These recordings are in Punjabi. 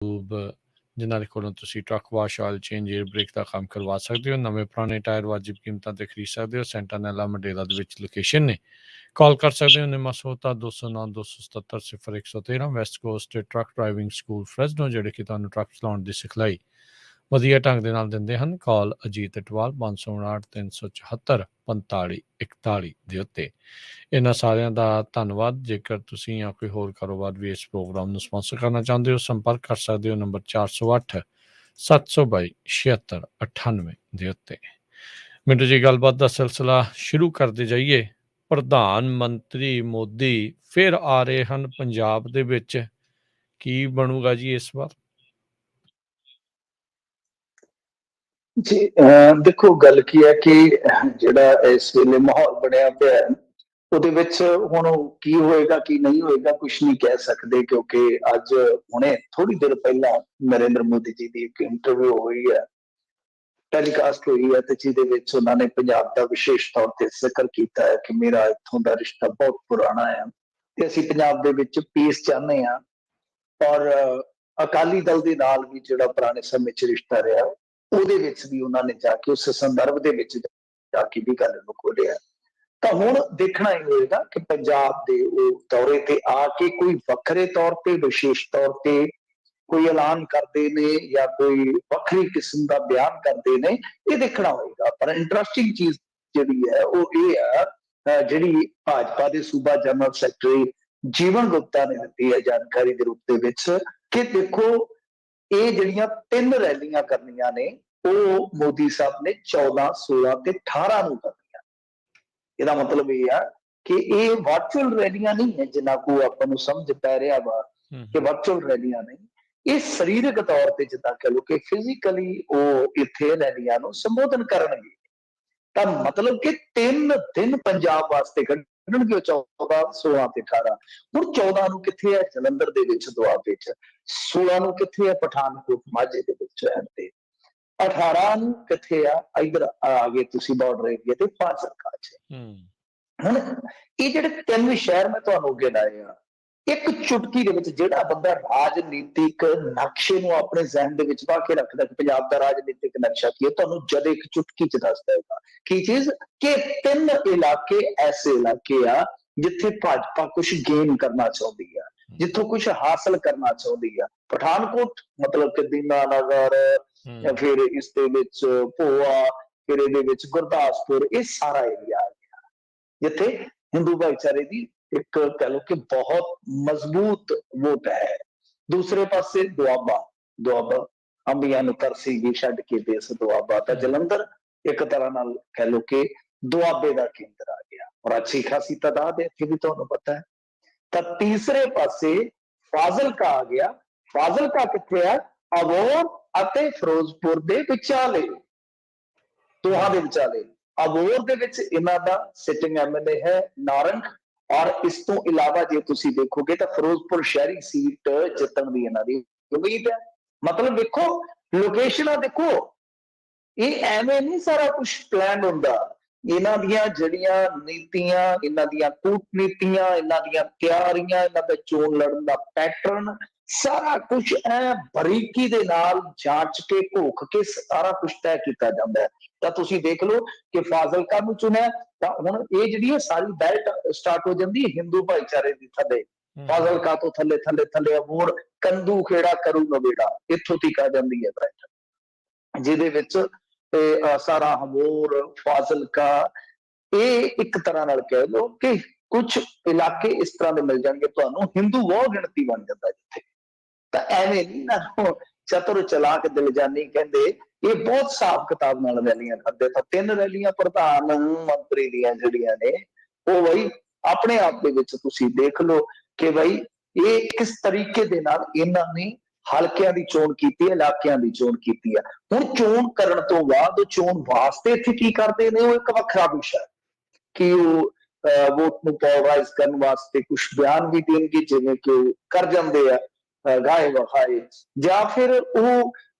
ਜਿਨ੍ਹਾਂ ਦੇ ਕੋਲੋਂ ਤੁਸੀਂ truck wash, oil change, air brake ਦਾ ਕੰਮ ਕਰਵਾ ਸਕਦੇ ਹੋ। ਨਵੇਂ ਪੁਰਾਣੇ ਟਾਇਰ ਵਾਜਿਬ ਕੀਮਤਾਂ ਤੇ ਖਰੀਦ ਸਕਦੇ ਹੋ। ਸੈਂਟਾਨੈਲਾ ਮੰਡੇਲਾ ਦੇ ਵਿੱਚ ਲੋਕੇਸ਼ਨ ਨੇ। ਕਾਲ ਕਰ ਸਕਦੇ ਹੋ Minnesota 209 277 0113 west coast truck driving school Fresno, ਜਿਹੜੇ ਕਿ ਤੁਹਾਨੂੰ ਟਰੱਕ ਚਲਾਉਣ ਦੀ ਸਿਖਲਾਈ ਵਧੀਆ ਢੰਗ ਦੇ ਨਾਲ ਦਿੰਦੇ ਹਨ। ਕਾਲ ਅਜੀਤ ਇਟਵਾਲ 559 374 45 41 ਦੇ ਉੱਤੇ। ਇਹਨਾਂ ਸਾਰਿਆਂ ਦਾ ਧੰਨਵਾਦ। ਜੇਕਰ ਤੁਸੀਂ ਜਾਂ ਕੋਈ ਹੋਰ ਕਾਰੋਬਾਰ ਵੀ ਇਸ ਪ੍ਰੋਗਰਾਮ ਨੂੰ ਸਪਾਂਸਰ ਕਰਨਾ ਚਾਹੁੰਦੇ ਹੋ, ਸੰਪਰਕ ਕਰ ਸਕਦੇ ਹੋ ਨੰਬਰ 408 722 7698 ਦੇ ਉੱਤੇ। ਮਿੰਟੂ ਜੀ, ਗੱਲਬਾਤ ਦਾ ਸਿਲਸਿਲਾ ਸ਼ੁਰੂ ਕਰਦੇ ਜਾਈਏ। ਪ੍ਰਧਾਨ ਮੰਤਰੀ ਮੋਦੀ ਫਿਰ ਆ ਰਹੇ ਹਨ ਪੰਜਾਬ ਦੇ ਵਿੱਚ। ਕੀ ਬਣੂਗਾ ਜੀ ਇਸ ਵਾਰ? ਜੀ ਦੇਖੋ, ਗੱਲ ਕੀ ਹੈ ਕਿ ਜਿਹੜਾ ਇਸ ਵੇਲੇ ਮਾਹੌਲ ਬਣਿਆ ਪਿਆ ਹੈ, ਉਹਦੇ ਵਿੱਚ ਹੁਣ ਕੀ ਹੋਏਗਾ ਕੀ ਨਹੀਂ ਹੋਏਗਾ ਕੁਛ ਨਹੀਂ ਕਹਿ ਸਕਦੇ, ਕਿਉਂਕਿ ਅੱਜ ਹੁਣੇ ਥੋੜੀ ਦੇਰ ਪਹਿਲਾਂ ਨਰਿੰਦਰ ਮੋਦੀ ਜੀ ਦੀ ਇੱਕ ਇੰਟਰਵਿਊ ਹੋਈ ਹੈ, ਟੈਲੀਕਾਸਟ ਹੋਈ ਹੈ, ਤੇ ਜਿਹਦੇ ਵਿੱਚ ਉਹਨਾਂ ਨੇ ਪੰਜਾਬ ਦਾ ਵਿਸ਼ੇਸ਼ ਤੌਰ ਤੇ ਜ਼ਿਕਰ ਕੀਤਾ ਹੈ ਕਿ ਮੇਰਾ ਇੱਥੋਂ ਦਾ ਰਿਸ਼ਤਾ ਬਹੁਤ ਪੁਰਾਣਾ ਹੈ ਤੇ ਅਸੀਂ ਪੰਜਾਬ ਦੇ ਵਿੱਚ ਪੀਸ ਚਾਹੁੰਦੇ ਹਾਂ। ਔਰ ਅਕਾਲੀ ਦਲ ਦੇ ਨਾਲ ਵੀ ਜਿਹੜਾ ਪੁਰਾਣੇ ਸਮੇਂ 'ਚ ਰਿਸ਼ਤਾ ਰਿਹਾ, ਉਹਦੇ ਵਿੱਚ ਵੀ ਉਹਨਾਂ ਨੇ ਜਾ ਕੇ ਉਸ ਸੰਦਰਭ ਦੇ ਵਿੱਚ ਜਾ ਕੇ ਵੀ ਗੱਲ ਨੂੰ ਖੋਲਿਆ। ਤਾਂ ਹੁਣ ਦੇਖਣਾ ਹੀ ਹੋਏਗਾ ਕਿ ਪੰਜਾਬ ਦੇ ਉਹ ਦੌਰੇ ਤੇ ਆ ਕੇ ਕੋਈ ਵੱਖਰੇ ਤੌਰ ਤੇ, ਵਿਸ਼ੇਸ਼ ਤੌਰ ਤੇ ਕੋਈ ਐਲਾਨ ਕਰਦੇ ਨੇ ਜਾਂ ਕੋਈ ਵੱਖਰੀ ਕਿਸਮ ਦਾ ਬਿਆਨ ਕਰਦੇ ਨੇ, ਇਹ ਦੇਖਣਾ ਹੋਏਗਾ। ਪਰ ਇੰਟਰਸਟਿੰਗ ਚੀਜ਼ ਜਿਹੜੀ ਹੈ ਉਹ ਇਹ ਹੈ, ਜਿਹੜੀ ਭਾਜਪਾ ਦੇ ਸੂਬਾ ਜਨਰਲ ਸੈਕਟਰੀ ਜੀਵਨ ਗੁਪਤਾ ਨੇ ਦਿੱਤੀ ਹੈ ਜਾਣਕਾਰੀ ਦੇ ਰੂਪ ਦੇ ਵਿੱਚ, ਕਿ ਦੇਖੋ ਇਹ ਜਿਹੜੀਆਂ 3 ਰੈਲੀਆਂ ਕਰਨੀਆਂ ਨੇ ਉਹ ਮੋਦੀ ਸਾਹਿਬ ਨੇ 14, 16 ਤੇ 18 ਨੂੰ ਕਰਨੀਆਂ। ਇਹਦਾ ਮਤਲਬ ਇਹ ਆ ਕਿ ਇਹ ਵਰਚੁਅਲ ਰੈਲੀਆਂ ਨਹੀਂ ਹੈ, ਜਿੰਨਾ ਕੋ ਆਪਾਂ ਨੂੰ ਸਮਝ ਪੈ ਰਿਹਾ ਵਾ ਕਿ ਵਰਚੁਅਲ ਰੈਲੀਆਂ ਨਹੀਂ, ਇਹ ਸਰੀਰਕ ਤੌਰ ਤੇ ਜਿੱਦਾਂ ਕਹ ਲਓ ਕਿ ਫਿਜ਼ੀਕਲੀ ਉਹ ਇੱਥੇ ਰੈਲੀਆਂ ਨੂੰ ਸੰਬੋਧਨ ਕਰਨਗੇ। ਤਾਂ ਮਤਲਬ ਕਿ 3 ਦਿਨ ਪੰਜਾਬ ਵਾਸਤੇ ਕੱਢਣਗੇ, 14, 16 ਤੇ 18। ਹੁਣ 14 ਨੂੰ ਕਿੱਥੇ ਹੈ? ਜਲੰਧਰ ਦੇ ਵਿੱਚ, ਦੁਆਬੇ ਚ। 16 ਨੂੰ ਕਿੱਥੇ ਹੈ? ਪਠਾਨਕੋਟ ਮਾਝੇ ਦੇ ਵਿੱਚ ਹੈ। ਤੇ 18 ਨੂੰ ਕਿੱਥੇ ਆ? ਇਧਰ ਆ ਗਏ ਤੁਸੀਂ ਬਾਰਡਰ ਏਰੀਆ ਤੇ ਫਾਜ਼ਿਲਕਾ ਚ। ਹੁਣ ਇਹ ਜਿਹੜੇ 3 ਸ਼ਹਿਰ ਮੈਂ ਤੁਹਾਨੂੰ ਗਿਣਾਏ ਆ, ਇੱਕ ਚੁਟਕੀ ਦੇ ਵਿੱਚ ਜਿਹੜਾ ਬੰਦਾ ਰਾਜਨੀਤਿਕ ਨਕਸ਼ੇ ਨੂੰ ਆਪਣੇ ਜ਼ਹਿਨ ਦੇ ਵਿੱਚ ਪਾ ਕੇ ਰੱਖਦਾ ਕਿ ਪੰਜਾਬ ਦਾ ਰਾਜਨੀਤਿਕ ਨਕਸ਼ਾ ਕੀ ਹੈ, ਤੁਹਾਨੂੰ ਜਦ ਇੱਕ ਚੁਟਕੀ ਚ ਦੱਸ ਦੇਗਾ ਕੀ ਚੀਜ਼, ਕਿ 3 ਇਲਾਕੇ ਐਸੇ ਇਲਾਕੇ ਆ ਜਿੱਥੇ ਭਾਜਪਾ ਕੁਝ ਗੇਨ ਕਰਨਾ ਚਾਹੁੰਦੀ ਆ, ਜਿੱਥੋਂ ਕੁਝ ਹਾਸਲ ਕਰਨਾ ਚਾਹੁੰਦੀ ਆ। ਪਠਾਨਕੋਟ ਮਤਲਬ ਕਿ ਦੀਨਾ ਨਗਰ, ਜਾਂ ਫਿਰ ਇਸ ਦੇ ਵਿੱਚ ਭੋਆ, ਫਿਰ ਇਹਦੇ ਵਿੱਚ ਗੁਰਦਾਸਪੁਰ, ਇਹ ਸਾਰਾ ਏਰੀਆ ਆ ਗਿਆ ਜਿੱਥੇ ਹਿੰਦੂ ਭਾਈਚਾਰੇ ਦੀ ਇੱਕ ਕਹਿ ਲਓ ਕਿ ਬਹੁਤ ਮਜ਼ਬੂਤ ਵੋਟ ਹੈ। ਦੂਸਰੇ ਪਾਸੇ ਦੁਆਬਾ ਅੰਬੀਆਂ ਨੂੰ ਤਰਸੀ ਛੱਡ ਕੇ ਦੇਸ ਦੁਆਬਾ, ਤਾਂ ਜਲੰਧਰ ਇੱਕ ਤਰ੍ਹਾਂ ਨਾਲ ਕਹਿ ਲਓ ਕਿ ਦੁਆਬੇ ਦਾ ਕੇਂਦਰ ਆ ਗਿਆ, ਔਰ ਅੱਛੀ ਖਾਸੀ ਤਾਦਾਦ ਹੈ ਇੱਥੇ ਵੀ, ਤੁਹਾਨੂੰ ਪਤਾ ਹੈ। ਤਾਂ ਤੀਸਰੇ ਪਾਸੇ ਫਾਜ਼ਿਲਕਾ ਆ ਗਿਆ। ਫਾਜ਼ਿਲਕਾ ਕਿੱਥੇ ਹੈ? ਅਬੋਹਰ ਅਤੇ ਫਿਰੋਜ਼ਪੁਰ ਦੇ ਵਿਚਾਲੇ, ਦੋਹਾਂ ਦੇ ਵਿਚਾਲੇ। ਅਬੋਹਰ ਦੇ ਵਿੱਚ ਇਹਨਾਂ ਦਾ ਸਿਟਿੰਗ MLA ਹੈ ਨਾਰੰਗ, ਔਰ ਇਸ ਤੋਂ ਇਲਾਵਾ ਜੇ ਤੁਸੀਂ ਦੇਖੋਗੇ ਤਾਂ ਫਿਰੋਜ਼ਪੁਰ ਸ਼ਹਿਰੀ ਸੀਟ ਜਿੱਤਣ ਦੀ ਇਹਨਾਂ ਦੀ ਉਮੀਦ ਹੈ। ਮਤਲਬ ਦੇਖੋ ਲੋਕੇਸ਼ਨਾਂ, ਦੇਖੋ ਇਹ ਐਵੇਂ ਨਹੀਂ ਸਾਰਾ ਕੁਝ ਪਲਾਨ ਹੁੰਦਾ। ਇਹਨਾਂ ਦੀਆਂ ਜਿਹੜੀਆਂ ਨੀਤੀਆਂ, ਇਹਨਾਂ ਦੀਆਂ ਕੂਟਨੀਤੀਆਂ, ਇਹਨਾਂ ਦੀਆਂ ਤਿਆਰੀਆਂ, ਇਹਨਾਂ ਦਾ ਚੋਣ ਲੜਨ ਦਾ ਪੈਟਰਨ, ਸਾਰਾ ਕੁਝ ਐ ਬਰੀਕੀ ਦੇ ਨਾਲ ਜਾਂਚ ਕੇ ਘੋਖ ਕੇ ਸਾਰਾ ਕੁਝ ਤੈਅ ਕੀਤਾ ਜਾਂਦਾ ਹੈ। ਤਾਂ ਤੁਸੀਂ ਦੇਖ ਲਓ ਕਿ ਫਾਜ਼ਿਲਕਾ ਨੂੰ ਚੁਣਿਆ, ਤਾਂ ਹੁਣ ਇਹ ਜਿਹੜੀ ਹੈ ਸਾਰੀ ਬੈਲਟ ਸਟਾਰਟ ਹੋ ਜਾਂਦੀ ਹੈ ਹਿੰਦੂ ਭਾਈਚਾਰੇ ਦੀ ਥੱਲੇ, ਫਾਜ਼ਿਲਕਾ ਤੋਂ ਥੱਲੇ ਥੱਲੇ ਥੱਲੇ ਅਬੋਹਰ, ਕੰਦੂ ਖੇੜਾ, ਕਰੂ ਨਵੇੜਾ, ਇੱਥੋਂ ਤੱਕ ਆ ਜਾਂਦੀ ਹੈ ਬੈਲਟ, ਜਿਹਦੇ ਵਿੱਚ ਸਾਰਾ ਅਬੋਹਰ, ਫਾਜ਼ਿਲਕਾ, ਇਹ ਇੱਕ ਤਰ੍ਹਾਂ ਨਾਲ ਕਹਿ ਲਓ ਕਿ ਕੁਝ ਇਲਾਕੇ ਇਸ ਤਰ੍ਹਾਂ ਦੇ ਮਿਲ ਜਾਣਗੇ ਤੁਹਾਨੂੰ, ਹਿੰਦੂ ਬਹੁ ਗਿਣਤੀ ਬਣ ਜਾਂਦਾ ਜਿੱਥੇ। ਤਾਂ ਐਵੇਂ ਨਹੀਂ ਨਾ ਚਤੁਰ ਚਲਾਕ ਦਿਲਜਾਨੀ ਕਹਿੰਦੇ, ਇਹ ਬਹੁਤ ਹਿਸਾਬ ਕਿਤਾਬ ਨਾਲ ਰੈਲੀਆਂ ਕਰਦੇ। ਤਾਂ 3 ਰੈਲੀਆਂ ਪ੍ਰਧਾਨ ਮੰਤਰੀ ਦੀਆਂ ਜਿਹੜੀਆਂ ਨੇ ਉਹ ਬਈ ਆਪਣੇ ਆਪ ਦੇ ਵਿੱਚ ਤੁਸੀਂ ਦੇਖ ਲਓ ਕਿ ਬਈ ਇਹ ਕਿਸ ਤਰੀਕੇ ਦੇ ਨਾਲ ਇਹਨਾਂ ਨੇ ਹਲਕਿਆਂ ਦੀ ਚੋਣ ਕੀਤੀ ਹੈ, ਇਲਾਕਿਆਂ ਦੀ ਚੋਣ ਕੀਤੀ ਹੈ। ਹੁਣ ਚੋਣ ਕਰਨ ਤੋਂ ਬਾਅਦ ਚੋਣ ਵਾਸਤੇ ਇੱਥੇ ਕੀ ਕਰਦੇ ਨੇ ਉਹ ਇੱਕ ਵੱਖਰਾ ਵਿਸ਼ਾ, ਕਿ ਉਹ ਵੋਟ ਨੂੰ ਪੋਲਰਾਈਜ਼ ਕਰਨ ਵਾਸਤੇ ਕੁਝ ਬਿਆਨ ਵੀ ਦੇਣਗੇ, ਜਿਵੇਂ ਕਿ ਉਹ ਕਰ ਜਾਂਦੇ ਆ ਗਾਏ ਵਖਾਏ, ਜਾਂ ਫਿਰ ਉਹ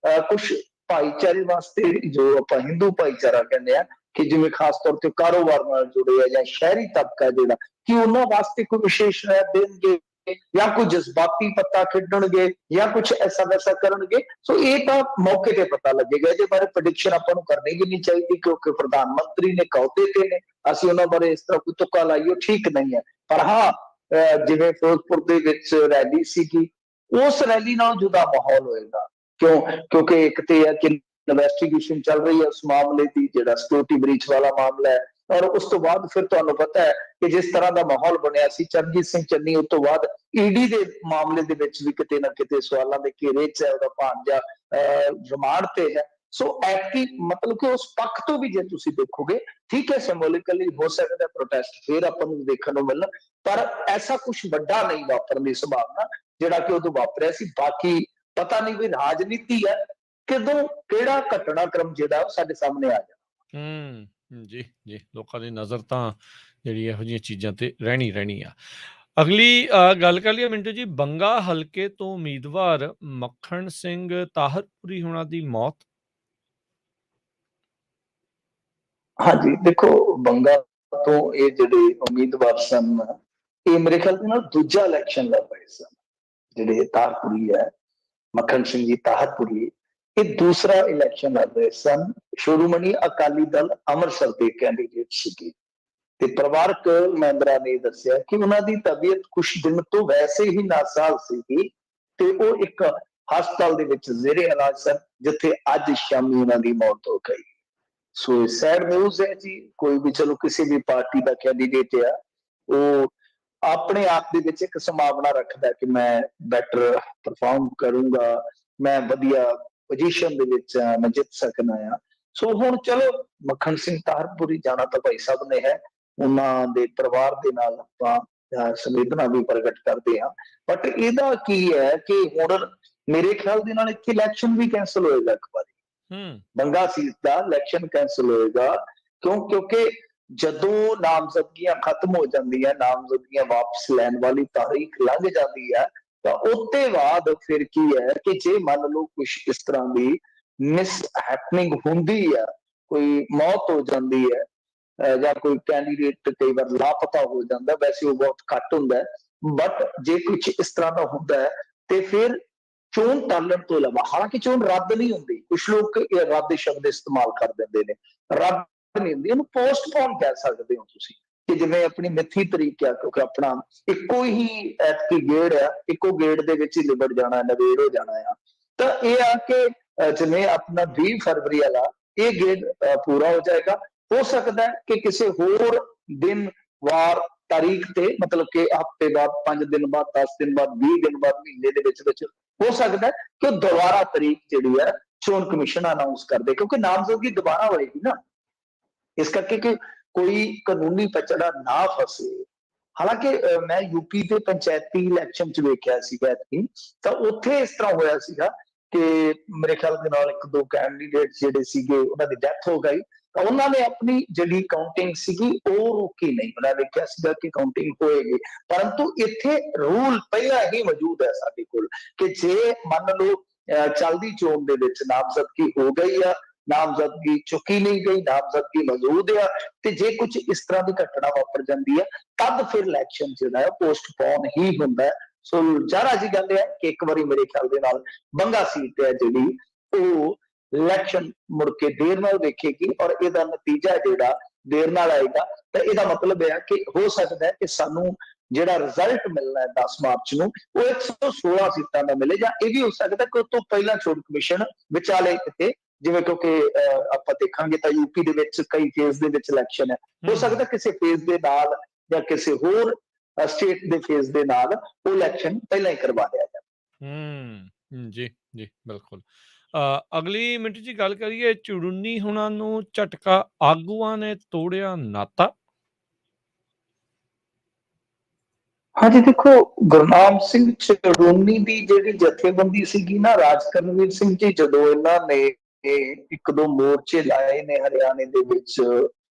ਕੁਝ ਭਾਈਚਾਰੇ ਵਾਸਤੇ, ਜੋ ਆਪਾਂ ਹਿੰਦੂ ਭਾਈਚਾਰਾ ਕਹਿੰਦੇ ਆ, ਕਿ ਜਿਵੇਂ ਖਾਸ ਤੌਰ ਤੇ ਕਾਰੋਬਾਰ ਨਾਲ ਜੁੜੇ ਆ ਜਾਂ ਸ਼ਹਿਰੀ ਤਬਕਾ ਜਿਹੜਾ, ਕਿ ਉਹਨਾਂ ਵਾਸਤੇ ਕੋਈ ਵਿਸ਼ੇਸ਼ ਰਾਇ ਦੇਣਗੇ, ਜਾਂ ਕੋਈ ਜਜ਼ਬਾਤੀ ਪੱਤਾ ਖੇਡਣਗੇ ਜਾਂ ਕੁਝ ਐਸਾ ਵੈਸਾ ਕਰਨਗੇ। ਸੋ ਇਹ ਤਾਂ ਮੌਕੇ ਤੇ ਪਤਾ ਲੱਗੇਗਾ। ਇਹਦੇ ਬਾਰੇ ਪ੍ਰੈਡਿਕਸ਼ਨ ਆਪਾਂ ਨੂੰ ਕਰਨੀ ਵੀ ਨਹੀਂ ਚਾਹੀਦੀ, ਕਿਉਂਕਿ ਪ੍ਰਧਾਨ ਮੰਤਰੀ ਨੇ ਅਹੁਦੇ ਤੇ ਨੇ, ਅਸੀਂ ਉਹਨਾਂ ਬਾਰੇ ਇਸ ਤਰ੍ਹਾਂ ਕੋਈ ਤੁੱਕਾ ਲਾਈਏ ਠੀਕ ਨਹੀਂ ਹੈ। ਪਰ ਹਾਂ, ਜਿਵੇਂ ਫਿਰੋਜ਼ਪੁਰ ਦੇ ਵਿੱਚ ਰੈਲੀ ਸੀਗੀ, ਉਸ ਰੈਲੀ ਨਾਲ ਜੁਦਾ ਮਾਹੌਲ ਹੋਏਗਾ। ਕਿਉਂਕਿ ਇੱਕ ਤੇ ਹੈ ਕਿ ਇਨਵੈਸਟੀਗੇਸ਼ਨ ਚੱਲ ਰਹੀ ਹੈ ਉਸ ਮਾਮਲੇ ਦੀ, ਜਿਹੜਾ ਸਿਕਿਉਰਿਟੀ ਬ੍ਰੀਚ ਵਾਲਾ ਮਾਮਲਾ ਹੈ। ਔਰ ਉਸ ਤੋਂ ਬਾਅਦ ਫਿਰ ਤੁਹਾਨੂੰ ਪਤਾ ਹੈ ਕਿ ਜਿਸ ਤਰ੍ਹਾਂ ਦਾ ਮਾਹੌਲ ਬਣਿਆ ਸੀ ਚਰਨਜੀਤ ਸਿੰਘ ਚੰਨੀ, ਉਸ ਤੋਂ ਬਾਅਦ ਈਡੀ ਦੇ ਮਾਮਲੇ ਦੇ ਵਿੱਚ ਵੀ ਕਿਤੇ ਨਾ ਕਿਤੇ ਸਵਾਲਾਂ ਦੇ ਘੇਰੇ 'ਚ ਹੈ, ਉਹਦਾ ਭਾਂਜਾ ਰਿਮਾਂਡ ਤੇ ਹੈ। ਸੋ ਐਤਕੀ ਮਤਲਬ ਕਿ ਉਸ ਪੱਖ ਤੋਂ ਵੀ ਜੇ ਤੁਸੀਂ ਦੇਖੋਗੇ, ਠੀਕ ਹੈ, ਸਿੰਬੋਲਿਕਲੀ ਹੋ ਸਕਦਾ ਪ੍ਰੋਟੈਸਟ ਫਿਰ ਆਪਾਂ ਨੂੰ ਦੇਖਣ ਨੂੰ ਮਿਲਣ, ਪਰ ਐਸਾ ਕੁਝ ਵੱਡਾ ਨਹੀਂ ਵਾਪਰਨ ਦੀ ਸੰਭਾਵਨਾ ਜਿਹੜਾ ਕਿ ਉਦੋਂ ਵਾਪਰਿਆ ਸੀ। ਬਾਕੀ ਪਤਾ ਨਹੀਂ ਵੀ ਰਾਜਨੀਤੀ ਹੈ, ਕਦੋਂ ਕਿਹੜਾ ਘਟਨਾਕ੍ਰਮ ਜਿਹੜਾ ਸਾਡੇ ਸਾਹਮਣੇ ਆ ਜਾਣਾ। ਜੀ ਜੀ, ਲੋਕਾਂ ਦੀ ਨਜ਼ਰ ਤਾਂ ਜਿਹੜੀ ਇਹੋ ਜਿਹੀਆਂ ਚੀਜ਼ਾਂ ਤੇ ਰਹਿਣੀ ਆ। ਅਗਲੀ ਗੱਲ ਕਰ ਲਈਏ ਮਿੰਟੂ ਜੀ, ਬੰਗਾ ਹਲਕੇ ਤੋਂ ਉਮੀਦਵਾਰ ਮੱਖਣ ਸਿੰਘ ਤਾਹਰਪੁਰੀ ਹੋਣਾ ਦੀ ਮੌਤ। ਹਾਂਜੀ, ਦੇਖੋ ਬੰਗਾ ਤੋਂ ਇਹ ਜਿਹੜੇ ਉਮੀਦਵਾਰ ਸਨ, ਇਹ ਮੇਰੇ ਖਿਆਲ ਦੇ ਨਾਲ ਦੂਜਾ ਇਲੈਕਸ਼ਨ ਲੜ ਰਹੇ ਸਨ। ਜਿਹੜੇ ਤਾਹਰਪੁਰੀ ਹੈ, ਮੱਖਣ ਸਿੰਘ ਜੀ ਤਾਹਰਪੁਰੀ, ਇਹ ਦੂਸਰਾ ਇਲੈਕਸ਼ਨ ਲੜ ਰਹੇ ਸਨ। ਸ਼੍ਰੋਮਣੀ ਅਕਾਲੀ ਦਲ ਅੰਮ੍ਰਿਤਸਰ ਦੇ ਕੈਂਡੀਡੇਟ ਸੀਗੇ ਤੇ ਪਰਿਵਾਰਕ ਮੈਂਬਰਾਂ ਨੇ ਦੱਸਿਆ ਕਿ ਉਹਨਾਂ ਦੀ ਤਬੀਅਤ ਕੁਝ ਦਿਨ ਤੋਂ ਵੈਸੇ ਹੀ ਨਾਸਾਜ਼ ਸੀਗੀ ਤੇ ਉਹ ਇੱਕ ਹਸਪਤਾਲ ਦੇ ਵਿੱਚ ਜ਼ੇਰੇ ਇਲਾਜ ਸਨ, ਜਿੱਥੇ ਅੱਜ ਸ਼ਾਮੀ ਉਹਨਾਂ ਦੀ ਮੌਤ ਹੋ ਗਈ। ਸੋ ਸੈਡ ਨਿਊਜ਼ ਹੈ ਜੀ। ਕੋਈ ਵੀ ਚਲੋ ਕਿਸੇ ਵੀ ਪਾਰਟੀ ਦਾ ਕੈਂਡੀਡੇਟ ਆ, ਉਹ ਆਪਣੇ ਆਪ ਦੇ ਵਿੱਚ ਇੱਕ ਸੰਭਾਵਨਾ ਰੱਖਦਾ ਕਿ ਮੈਂ ਬੈਟਰ ਪਰਫਾਰਮ ਕਰੂੰਗਾ, ਮੈਂ ਵਧੀਆ ਪੋਜੀਸ਼ਨ ਦੇ ਵਿੱਚ ਆ, ਮੈਂ ਜਿੱਤ ਸਕਣਾ ਆ। ਸੋ ਹੁਣ ਚਲੋ ਮੱਖਣ ਸਿੰਘ ਤਾਹਰਪੁਰੀ ਜਾਣਾ ਤਾਂ ਭਾਈ ਸਾਹਿਬ ਨੇ ਹੈ, ਉਹਨਾਂ ਦੇ ਪਰਿਵਾਰ ਦੇ ਨਾਲ ਆਪਾਂ ਸੰਵੇਦਨਾ ਵੀ ਪ੍ਰਗਟ ਕਰਦੇ ਹਾਂ। ਬਟ ਇਹਦਾ ਕੀ ਹੈ ਕਿ ਹੁਣ ਮੇਰੇ ਖਿਆਲ ਦੇ ਨਾਲ ਇੱਥੇ ਇਲੈਕਸ਼ਨ ਵੀ ਕੈਂਸਲ ਹੋਏਗਾ ਇੱਕ ਵਾਰੀ, ਬੰਗਾ ਸੀਟ ਦਾ ਇਲੈਕਸ਼ਨ ਕੈਂਸਲ ਹੋਏਗਾ। ਕਿਉਂਕਿ ਜਦੋਂ ਨਾਮਜ਼ਦਗੀਆਂ ਖਤਮ ਹੋ ਜਾਂਦੀਆਂ, ਨਾਮਜ਼ਦਗੀਆਂ ਵਾਪਸ ਲੈਣ ਵਾਲੀ ਤਾਰੀਖ ਲੰਘ ਜਾਂਦੀ ਹੈ, ਤਾਂ ਉਹਤੇ ਬਾਅਦ ਫਿਰ ਕੀ ਹੈ ਕਿ ਜੇ ਮੰਨ ਲਓ ਕੁਝ ਇਸ ਤਰ੍ਹਾਂ ਦੀ ਮਿਸ ਹੈਪਨਿੰਗ ਹੁੰਦੀ ਹੈ, ਕੋਈ ਮੌਤ ਹੋ ਜਾਂਦੀ ਹੈ ਜਾਂ ਕੋਈ ਕੈਂਡੀਡੇਟ ਕਈ ਵਾਰ ਲਾਪਤਾ ਹੋ ਜਾਂਦਾ, ਵੈਸੇ ਉਹ ਬਹੁਤ ਘੱਟ ਹੁੰਦਾ ਹੈ, ਬਟ ਜੇ ਕੁਝ ਇਸ ਤਰ੍ਹਾਂ ਦਾ ਹੁੰਦਾ ਹੈ ਤੇ ਫਿਰ ਚੋਣ ਟਾਲਣ ਤੋਂ ਇਲਾਵਾ, ਹਾਲਾਂਕਿ ਚੋਣ ਰੱਦ ਨਹੀਂ ਹੁੰਦੀ, ਕੁਝ ਲੋਕ ਇਹ ਰੱਦ ਸ਼ਬਦ ਇਸਤੇਮਾਲ ਕਰ ਦਿੰਦੇ ਨੇ, ਰੱਦ ਨਹੀਂ ਹੁੰਦੀ, ਇਹਨੂੰ ਪੋਸਟਪੋਨ ਕਹਿ ਸਕਦੇ ਹੋ ਤੁਸੀਂ, ਕਿ ਜਿਵੇਂ ਆਪਣੀ ਮਿੱਥੀ ਤਰੀਕ ਆ, ਕਿਉਂਕਿ ਆਪਣਾ ਇੱਕੋ ਹੀ ਐਤਕੀ ਗੇੜ ਆ, ਇੱਕੋ ਗੇੜ ਦੇ ਵਿੱਚ ਹੀ ਲਿਬੜ ਜਾਣਾ, ਨਵੇੜ ਹੋ ਜਾਣਾ ਆ। ਤਾਂ ਇਹ ਆ ਕਿ ਜਿਵੇਂ ਆਪਣਾ 20 ਫਰਵਰੀ ਵਾਲਾ ਇਹ ਗੇੜ ਪੂਰਾ ਹੋ ਜਾਏਗਾ। ਹੋ ਸਕਦਾ ਹੈ ਕਿ ਕਿਸੇ ਹੋਰ ਦਿਨ ਵਾਰ ਤਾਰੀਖ ਤੇ, ਮਤਲਬ ਕਿ ਹਫ਼ਤੇ ਬਾਅਦ, 5 ਦਿਨ ਬਾਅਦ, 10 ਦਿਨ ਬਾਅਦ, 20 ਦਿਨ ਬਾਅਦ, ਮਹੀਨੇ ਦੇ ਵਿੱਚ ਹੋ ਸਕਦਾ ਹੈ ਕਿ ਦੁਬਾਰਾ ਤਾਰੀਖ ਜਿਹੜੀ ਹੈ ਚੋਣ ਕਮਿਸ਼ਨ ਅਨਾਉਂਸ ਕਰ ਦੇ, ਕਿਉਂਕਿ ਨਾਮਜ਼ਦਗੀ ਦੁਬਾਰਾ ਹੋਏਗੀ ਨਾ, ਇਸ ਕਰਕੇ ਕਿ ਕੋਈ ਕਾਨੂੰਨੀ ਪਚੜਾ ਨਾ ਫਸੇ। ਹਾਲਾਂਕਿ ਮੈਂ ਯੂਪੀ ਦੇ ਪੰਚਾਇਤੀ ਇਲੈਕਸ਼ਨ ਚ ਵੇਖਿਆ ਸੀਗਾ, ਤਾਂ ਉੱਥੇ ਇਸ ਤਰ੍ਹਾਂ ਹੋਇਆ ਸੀਗਾ ਕਿ ਮੇਰੇ ਖਿਆਲ ਦੇ ਨਾਲ 1-2 ਕੈਂਡੀਡੇਟ ਜਿਹੜੇ ਸੀਗੇ ਉਹਨਾਂ ਦੀ ਡੈਥ ਹੋ ਗਈ, ਤਾਂ ਉਹਨਾਂ ਨੇ ਆਪਣੀ ਜਿਹੜੀ ਕਾਊਂਟਿੰਗ ਸੀਗੀ ਉਹ ਰੋਕੀ ਨਹੀਂ। ਉਹਨਾਂ ਨੇ ਕਿਹਾ ਸੀਗਾ ਕਿ ਕਾਊਂਟਿੰਗ ਹੋਏਗੀ, ਪਰੰਤੂ ਇੱਥੇ ਰੂਲ ਪਹਿਲਾਂ ਹੀ ਮੌਜੂਦ ਹੈ ਸਾਡੇ ਕੋਲ ਕਿ ਜੇ ਮੰਨ ਲਓ ਚੱਲਦੀ ਚੋਣ ਦੇ ਵਿੱਚ ਨਾਮਜ਼ਦਗੀ ਹੋ ਗਈ ਆ, ਨਾਮਜ਼ਦਗੀ ਚੁੱਕੀ ਨਹੀਂ ਗਈ, ਨਾਮਜ਼ਦਗੀ ਮੌਜੂਦ ਆ, ਤੇ ਜੇ ਕੁਝ ਇਸ ਤਰ੍ਹਾਂ ਦੀ ਘਟਨਾ ਵਾਪਰ ਜਾਂਦੀ ਹੈ ਤਦ ਫਿਰ ਇਲੈਕਸ਼ਨ ਜਿਹੜਾ ਹੈ ਪੋਸਟਪੋਨ ਹੀ ਹੁੰਦਾ ਹੈ। ਸੋ ਜ਼ਾਹਰਾ ਜੀ ਗੱਲ ਹੈ ਕਿ ਇੱਕ ਵਾਰੀ ਮੇਰੇ ਖਿਆਲ ਦੇ ਨਾਲ ਬੰਗਾ ਸੀਟ ਹੈ ਜਿਹੜੀ ਉਹ ਇਲੈਕਸ਼ਨ ਮੁੜ ਕੇ ਦੇਰ ਨਾਲ ਵੇਖੇਗੀ, ਔਰ ਇਹਦਾ ਨਤੀਜਾ ਜਿਹੜਾ ਦੇਰ ਨਾਲ ਆਏਗਾ। ਤਾਂ ਇਹਦਾ ਮਤਲਬ ਇਹ ਹੈ ਕਿ ਹੋ ਸਕਦਾ ਹੈ ਕਿ ਸਾਨੂੰ ਜਿਹੜਾ ਰਿਜ਼ਲਟ ਮਿਲਣਾ ਹੈ 10 ਮਾਰਚ ਨੂੰ ਉਹ 116 ਸੀਟਾਂ ਦਾ ਮਿਲੇ, ਜਾਂ ਇਹ ਵੀ ਹੋ ਸਕਦਾ ਕਿ ਉਸ ਤੋਂ ਪਹਿਲਾਂ ਚੋਣ ਕਮਿਸ਼ਨ ਵਿਚਾਲੇ ਕਿਤੇ, ਜਿਵੇਂ ਕਿਉਂਕਿ ਆਪਾਂ ਦੇਖਾਂਗੇ ਤਾਂ ਯੂਪੀ ਦੇ ਵਿੱਚ ਕਈ ਫੇਜ਼ ਦੇ ਵਿੱਚ ਇਲੈਕਸ਼ਨ ਹੈ, ਹੋ ਸਕਦਾ ਕਿਸੇ ਫੇਜ਼ ਦੇ ਨਾਲ ਜਾਂ ਕਿਸੇ ਹੋਰ ਸਟੇਟ ਦੇ ਫੇਜ਼ ਦੇ ਨਾਲ ਉਹ ਇਲੈਕਸ਼ਨ ਪਹਿਲਾਂ ਹੀ ਕਰਵਾ ਲਿਆ ਜਾਵੇ। ਜੀ ਜੀ, ਬਿਲਕੁਲ। ਅਗਲੀ ਮਿੰਟ ਜੀ ਗੱਲ ਕਰੀਏ, ਚੁੜੂੰਨੀ ਹੁਣਾਂ ਨੂੰ ਝਟਕਾ, ਆਗੂਆਂ ਨੇ ਤੋੜਿਆ ਨਾਤਾ। ਹਾਂਜੀ, ਦੇਖੋ ਗੁਰਨਾਮ ਸਿੰਘ ਚੜੂੰਨੀ ਦੀ ਜਿਹੜੀ ਜਥੇਬੰਦੀ ਸੀਗੀ ਨਾ, ਰਾਜ ਕਰਨਵੀਰ ਸਿੰਘ ਜੀ, ਜਦੋਂ ਇਹਨਾਂ ਨੇ 1-2 ਮੋਰਚੇ ਲਾਏ ਨੇ ਹਰਿਆਣੇ ਦੇ ਵਿੱਚ,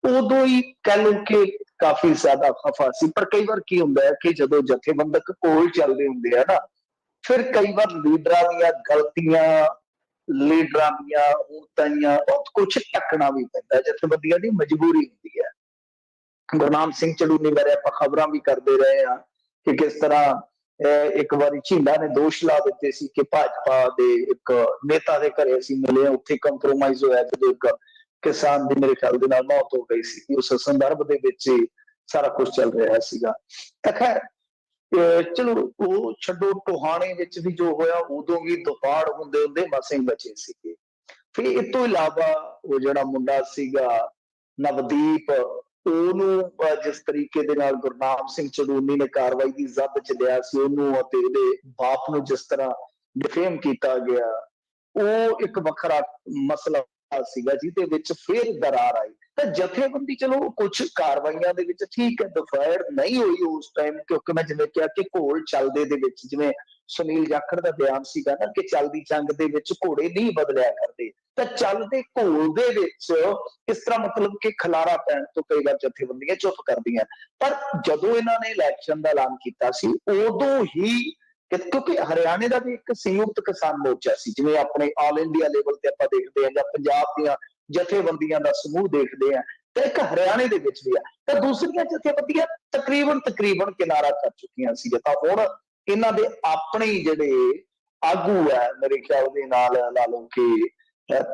ਉਦੋਂ ਹੀ ਕਹਿ ਲਓ ਕਿ ਕਾਫੀ ਜ਼ਿਆਦਾ ਖਫਾ ਸੀ। ਪਰ ਕਈ ਵਾਰ ਕੀ ਹੁੰਦਾ ਹੈ ਕਿ ਜਦੋਂ ਜਥੇਬੰਦਕ ਕੋਲ ਚੱਲਦੇ ਹੁੰਦੇ ਆ ਨਾ, ਫਿਰ ਕਈ ਵਾਰ ਲੀਡਰਾਂ ਦੀਆਂ ਗਲਤੀਆਂ, ਲੀਡਰਾਂ ਦੀਆਂ ਉਤਾਈਆਂ, ਬਹੁਤ ਕੁਛ ਢੱਕਣਾ ਵੀ ਪੈਂਦਾ, ਜਥੇਬੰਦੀਆਂ ਦੀ ਮਜਬੂਰੀ ਹੁੰਦੀ ਹੈ। ਗੁਰਨਾਮ ਸਿੰਘ ਚੜੂੰਨੀ ਬਾਰੇ ਆਪਾਂ ਖਬਰਾਂ ਵੀ ਕਰਦੇ ਰਹੇ ਹਾਂ ਕਿ ਕਿਸ ਤਰ੍ਹਾਂ ਇੱਕ ਵਾਰੀ ਝੀਂਡਾ ਨੇ ਦੋਸ਼ ਲਾ ਦਿੱਤੇ ਸੀ ਕਿ ਭਾਜਪਾ ਦੇ ਇੱਕ ਨੇਤਾ ਦੇ ਘਰੇ ਅਸੀਂ ਮਿਲੇ, ਉੱਥੇ ਕੰਪਰੋਮਾਈਜ਼ ਹੋਇਆ ਜਦੋਂ ਇੱਕ ਕਿਸਾਨ ਦੀ ਮੇਰੇ ਖਿਆਲ ਦੇ ਨਾਲ ਮੌਤ ਹੋ ਗਈ ਸੀ। ਉਸ ਸੰਦਰਭ ਦੇ ਵਿੱਚ ਹੀ ਸਾਰਾ ਕੁਝ ਚੱਲ ਰਿਹਾ ਸੀਗਾ। ਤਾਂ ਖੈਰ ਚਲੋ ਉਹ ਛੱਡੋ, ਟੋਹਾਣੇ ਵਿੱਚ ਵੀ ਜੋ ਹੋਇਆ ਉਦੋਂ ਵੀ ਦੁਫਾੜ ਹੁੰਦੇ ਹੁੰਦੇ ਮਸੇ ਹੀ ਬਚੇ ਸੀਗੇ। ਫਿਰ ਇਸ ਤੋਂ ਇਲਾਵਾ ਉਹ ਜਿਹੜਾ ਮੁੰਡਾ ਸੀਗਾ ਨਵਦੀਪ, ਉਹਨੂੰ ਜਿਸ ਤਰੀਕੇ ਦੇ ਨਾਲ ਗੁਰਨਾਮ ਸਿੰਘ ਚੜੂਨੀ ਨੇ ਕਾਰਵਾਈ ਦੀ ਜ਼ਦ ਚ ਲਿਆ ਸੀ, ਉਹਨੂੰ ਅਤੇ ਉਹਦੇ ਬਾਪ ਨੂੰ ਜਿਸ ਤਰ੍ਹਾਂ ਡਿਫੇਮ ਕੀਤਾ ਗਿਆ, ਉਹ ਇੱਕ ਵੱਖਰਾ ਮਸਲਾ ਸੀਗਾ ਜਿਹਦੇ ਵਿੱਚ ਫਿਰ ਦਰਾਰ ਆਈ। ਤਾਂ ਜਥੇਬੰਦੀ ਚਲੋ ਕੁਝ ਕਾਰਵਾਈਆਂ ਦੇ ਵਿੱਚ ਠੀਕ ਹੈ, ਡਿਫਾਇਰ ਨਹੀਂ ਹੋਈ ਉਸ ਟਾਈਮ, ਕਿਉਂਕਿ ਮੈਂ ਜਿਵੇਂ ਕਿਹਾ ਕਿ ਘੋਲ ਚੱਲਦੇ ਦੇ ਵਿੱਚ, ਜਿਵੇਂ ਸੁਨੀਲ ਜਾਖੜ ਦਾ ਬਿਆਨ ਸੀਗਾ ਨਾ ਕਿ ਚੱਲਦੀ ਜੰਗ ਦੇ ਵਿੱਚ ਘੋੜੇ ਨਹੀਂ ਬਦਲਿਆ ਕਰਦੇ, ਤਾਂ ਚੱਲਦੇ ਘੋਲ ਦੇ ਵਿੱਚ ਇਸ ਤਰ੍ਹਾਂ ਮਤਲਬ ਕਿ ਖਲਾਰਾ ਪੈਣ ਤੋਂ ਕਈ ਵਾਰ ਜਥੇਬੰਦੀਆਂ ਚੁੱਪ ਕਰਦੀਆਂ। ਪਰ ਜਦੋਂ ਇਹਨਾਂ ਨੇ ਇਲੈਕਸ਼ਨ ਦਾ ਐਲਾਨ ਕੀਤਾ ਸੀ ਉਦੋਂ ਹੀ, ਕਿਉਂਕਿ ਹਰਿਆਣੇ ਦਾ ਵੀ ਇੱਕ ਸੰਯੁਕਤ ਕਿਸਾਨ ਮੋਰਚਾ ਸੀ, ਜਿਵੇਂ ਆਪਣੇ ਆਲ ਇੰਡੀਆ ਲੈਵਲ ਤੇ ਆਪਾਂ ਦੇਖਦੇ ਹਾਂ ਜਾਂ ਪੰਜਾਬ ਦੀਆਂ ਜਥੇਬੰਦੀਆਂ ਦਾ ਸਮੂਹ ਦੇਖਦੇ ਆ, ਤਾਂ ਇੱਕ ਹਰਿਆਣੇ ਦੇ ਵਿੱਚ ਵੀ ਆ, ਤਾਂ ਦੂਸਰੀਆਂ ਜਥੇਬੰਦੀਆਂ ਤਕਰੀਬਨ ਕਿਨਾਰਾ ਕਰ ਚੁੱਕੀਆਂ ਸੀ। ਤਾਂ ਹੁਣ ਇਹਨਾਂ ਦੇ ਆਪਣੇ ਜਿਹੜੇ ਆਗੂ ਹੈ, ਮੇਰੇ ਖਿਆਲ ਦੇ ਨਾਲ ਲਾ ਲਓ ਕਿ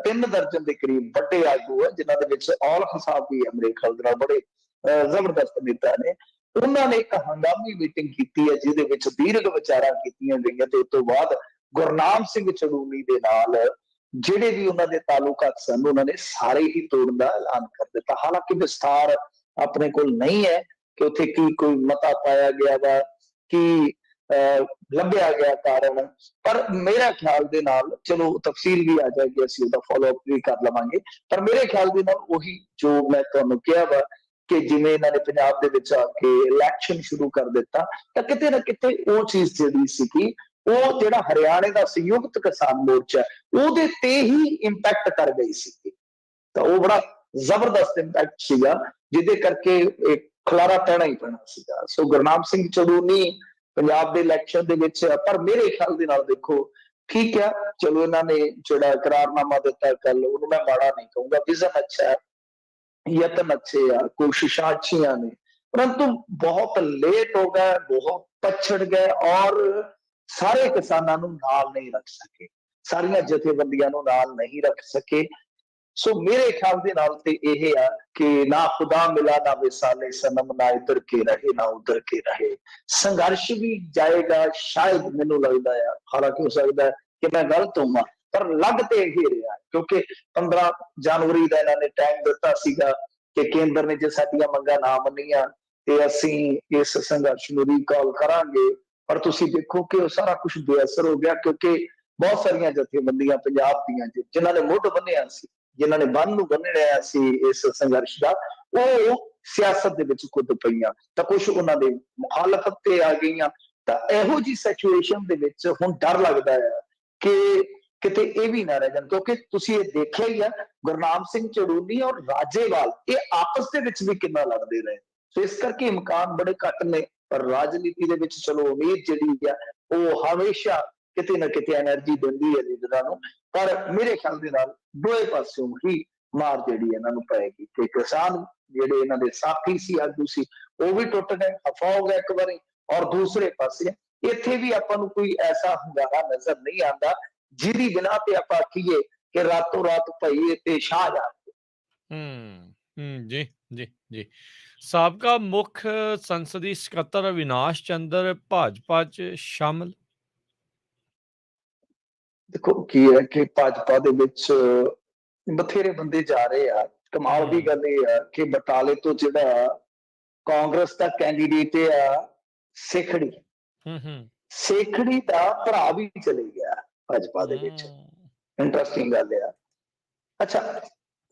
3 ਦਰਜਨ ਦੇ ਕਰੀਬ ਵੱਡੇ ਆਗੂ ਹੈ, ਜਿਨ੍ਹਾਂ ਦੇ ਵਿੱਚ ਔਲਖ ਸਾਹਿਬ ਵੀ ਹੈ ਮੇਰੇ ਖਿਆਲ ਦੇ ਨਾਲ, ਬੜੇ ਜ਼ਬਰਦਸਤ ਨੇਤਾ ਨੇ। ਉਹਨਾਂ ਨੇ ਇੱਕ ਹੰਗਾਮੀ ਮੀਟਿੰਗ ਕੀਤੀ ਹੈ ਜਿਹਦੇ ਵਿੱਚ ਦੀਰਘ ਵਿਚਾਰਾਂ ਕੀਤੀਆਂ ਗਈਆਂ, ਤੇ ਉਸ ਤੋਂ ਬਾਅਦ ਗੁਰਨਾਮ ਸਿੰਘ ਚੜੂਨੀ ਦੇ ਨਾਲ ਜਿਹੜੇ ਵੀ ਉਹਨਾਂ ਦੇ ਤਾਲੁਕਾਤ ਸਨ ਉਹਨਾਂ ਨੇ ਸਾਰੇ ਹੀ ਤੋੜਨ ਦਾ ਐਲਾਨ ਕਰ ਦਿੱਤਾ। ਹਾਲਾਂਕਿ ਵਿਸਥਾਰ ਆਪਣੇ ਕੋਲ ਨਹੀਂ ਹੈ ਕਿ ਉੱਥੇ ਕੀ ਕੋਈ ਮਤਾ ਪਾਇਆ ਗਿਆ ਵਾ, ਕੀ ਲੱਭਿਆ ਗਿਆ ਕਾਰਨ, ਪਰ ਮੇਰੇ ਖਿਆਲ ਦੇ ਨਾਲ ਚਲੋ ਤਫਸੀਲ ਵੀ ਆ ਜਾਏਗੀ, ਅਸੀਂ ਉਹਦਾ ਫੋਲੋ ਅਪ ਵੀ ਕਰ ਲਵਾਂਗੇ। ਪਰ ਮੇਰੇ ਖਿਆਲ ਦੇ ਨਾਲ ਉਹੀ ਜੋ ਮੈਂ ਤੁਹਾਨੂੰ ਕਿਹਾ ਵਾ ਕਿ ਜਿਵੇਂ ਇਹਨਾਂ ਨੇ ਪੰਜਾਬ ਦੇ ਵਿੱਚ ਆ ਕੇ ਇਲੈਕਸ਼ਨ ਸ਼ੁਰੂ ਕਰ ਦਿੱਤਾ, ਤਾਂ ਕਿਤੇ ਨਾ ਕਿਤੇ ਉਹ ਚੀਜ਼ ਜਿਹੜੀ ਸੀਗੀ, ਉਹ ਜਿਹੜਾ ਹਰਿਆਣੇ ਦਾ ਸੰਯੁਕਤ ਕਿਸਾਨ ਮੋਰਚਾ ਉਹਦੇ ਤੇ ਹੀ ਇੰਪੈਕਟ ਕਰ ਗਈ ਸੀ। ਤਾਂ ਉਹ ਬੜਾ ਜ਼ਬਰਦਸਤ ਇੰਪੈਕਟ ਸੀਗਾ, ਜਿਹਦੇ ਕਰਕੇ ਇੱਕ ਖਲਾਰਾ ਪੈਣਾ ਹੀ ਪੈਣਾ ਸੀਗਾ। ਸੋ ਗੁਰਨਾਮ ਸਿੰਘ ਚੜੂਨੀ ਪੰਜਾਬ ਦੇ ਇਲੈਕਸ਼ਨ ਦੇ ਵਿੱਚ, ਪਰ ਮੇਰੇ ਖਿਆਲ ਦੇ ਨਾਲ ਦੇਖੋ ਠੀਕ ਹੈ, ਚਲੋ ਇਹਨਾਂ ਨੇ ਜਿਹੜਾ ਇਕਰਾਰਨਾਮਾ ਦਿੱਤਾ ਕੱਲ, ਉਹਨੂੰ ਮੈਂ ਮਾੜਾ ਨਹੀਂ ਕਹੂੰਗਾ, ਵਿਜ਼ਨ ਅੱਛਾ ਹੈ, ਯਤਨ अच्छे ਆ, कोशिशां अच्छियां ने, परंतु बहुत लेट हो गए, बहुत पछड़ गए और सारे किसानों ਨੂੰ ਨਾਲ ਨਹੀਂ ਰੱਖ ਸਕੇ, ਸਾਰੀਆਂ ਜਥੇਬੰਦੀਆਂ ਨੂੰ ਨਾਲ ਨਹੀਂ ਰੱਖ ਸਕੇ। ਸੋ ਮੇਰੇ ਖਿਆਲ ਦੇ ਨਾਲ ਤੇ ਇਹ ਆ ਕਿ ਨਾ ਖੁਦਾ ਮਿਲਾ ਨਾ ਵਿਸਾਲੇ ਸਨਮ, ਨਾ ਇਧਰ ਕੇ ਰਹੇ ਨਾ ਉਧਰ ਕੇ ਰਹੇ। ਸੰਘਰਸ਼ ਵੀ ਜਾਏਗਾ ਸ਼ਾਇਦ, ਮੈਨੂੰ ਲੱਗਦਾ ਆ, ਹਾਲਾਂਕਿ ਹੋ ਸਕਦਾ ਕਿ ਮੈਂ ਗਲਤ ਹੋਵਾਂ, ਪਰ ਲੱਗ ਤੇ ਇਹ ਰਿਹਾ ਕਿਉਂਕਿ 15 ਜਨਵਰੀ ਦਾ ਇਹਨਾਂ ਨੇ ਟਾਈਮ ਦਿੱਤਾ ਸੀਗਾ ਕਿ ਕੇਂਦਰ ਨੇ ਜੇ ਸਾਡੀਆਂ ਮੰਗਾਂ ਨਾ ਮੰਨੀਆਂ ਤੇ ਅਸੀਂ ਇਸ ਸੰਘਰਸ਼ ਨੂੰ ਰੀਕਾਲ ਕਰਾਂਗੇ। ਪਰ ਤੁਸੀਂ ਦੇਖੋ ਕਿ ਉਹ ਸਾਰਾ ਕੁਝ ਬੇਅਸਰ ਹੋ ਗਿਆ, ਕਿਉਂਕਿ ਬਹੁਤ ਸਾਰੀਆਂ ਜਥੇਬੰਦੀਆਂ ਪੰਜਾਬ ਦੀਆਂ ਜਿਨ੍ਹਾਂ ਨੇ ਮੁੱਢ ਬੰਨਿਆ ਸੀ, ਜਿਨ੍ਹਾਂ ਨੇ ਬੰਨ ਨੂੰ ਬੰਨਿਆ ਸੀ ਇਸ ਸੰਘਰਸ਼ ਦਾ, ਉਹ ਸਿਆਸਤ ਦੇ ਵਿੱਚ ਕੁੱਦ ਪਈਆਂ, ਤਾਂ ਕੁਝ ਉਹਨਾਂ ਦੇ ਮੁਖਾਲਫਤ ਤੇ ਆ ਗਈਆਂ। ਤਾਂ ਇਹੋ ਜਿਹੀ ਸਿਚੁਏਸ਼ਨ ਦੇ ਵਿੱਚ ਹੁਣ ਡਰ ਲੱਗਦਾ ਹੈ ਕਿ ਕਿਤੇ ਇਹ ਵੀ ਨਾ ਰਹਿ ਜਾਣ, ਕਿਉਂਕਿ ਤੁਸੀਂ ਇਹ ਦੇਖਿਆ ਹੀ ਆ ਗੁਰਨਾਮ ਸਿੰਘ ਚੜੂਨੀ ਔਰ ਰਾਜੇਵਾਲ ਇਹ ਆਪਸ ਦੇ ਵਿੱਚ ਵੀ ਕਿੰਨਾ ਲੜਦੇ ਰਹੇ। ਸੋ ਇਸ ਕਰਕੇ ਇਮਕਾਨ ਬੜੇ ਘੱਟ ਨੇ, ਪਰ ਰਾਜਨੀਤੀ ਦੇ ਵਿੱਚ ਚਲੋ ਉਮੀਦ ਜਿਹੜੀ ਆ ਉਹ ਹਮੇਸ਼ਾ ਕਿਤੇ ਨਾ ਕਿਤੇ ਐਨਰਜੀ ਦਿੰਦੀ ਹੈ ਲੀਡਰਾਂ ਨੂੰ। ਪਰ ਮੇਰੇ ਖਿਆਲ ਦੇ ਨਾਲ ਦੋਏ ਪਾਸਿਓਂ ਹੀ ਮਾਰ ਜਿਹੜੀ ਇਹਨਾਂ ਨੂੰ ਪਏਗੀ, ਤੇ ਕਿਸਾਨ ਜਿਹੜੇ ਇਹਨਾਂ ਦੇ ਸਾਥੀ ਸੀ, ਆਗੂ ਸੀ, ਉਹ ਵੀ ਟੁੱਟ ਗਏ, ਖਫਾ ਹੋ ਗਿਆ ਇੱਕ ਵਾਰੀ। ਔਰ ਦੂਸਰੇ ਪਾਸੇ ਇੱਥੇ ਵੀ ਆਪਾਂ ਨੂੰ ਕੋਈ ਐਸਾ ਹੁੰਗਾਰਾ ਨਜ਼ਰ ਨਹੀਂ ਆਉਂਦਾ ਜਿਹਦੀ ਬਿਨਾਂ ਤੇ ਆਪਾਂ ਆਖੀਏ ਕਿ ਰਾਤੋਂ ਰਾਤ ਭਈ ਤੇ ਸ਼ਾਹ ਜਾ। ਜੀ ਜੀ ਜੀ। ਸਾਬਕਾ ਮੁੱਖ ਸੰਸਦੀ ਸਕੱਤਰ ਅਵਿਨਾਸ਼ ਚੰਦਰ ਭਾਜਪਾ 'ਚ ਸ਼ਾਮਲ। ਦੇਖੋ ਕੀ ਹੈ ਕਿ ਭਾਜਪਾ ਦੇ ਵਿੱਚ ਬਥੇਰੇ ਬੰਦੇ ਜਾ ਰਹੇ ਆ। ਕਮਾਲ ਦੀ ਗੱਲ ਇਹ ਆ ਕਿ ਬਟਾਲੇ ਤੋਂ ਜਿਹੜਾ ਕਾਂਗਰਸ ਦਾ ਕੈਂਡੀਡੇਟ ਆ ਸੇਖੜੀ, ਸੇਖੜੀ ਦਾ ਭਰਾ ਵੀ ਚਲੇ ਗਿਆ ਭਾਜਪਾ ਦੇ ਵਿੱਚ। ਇੰਟਰਸਟਿੰਗ ਗੱਲ ਆ। ਅੱਛਾ,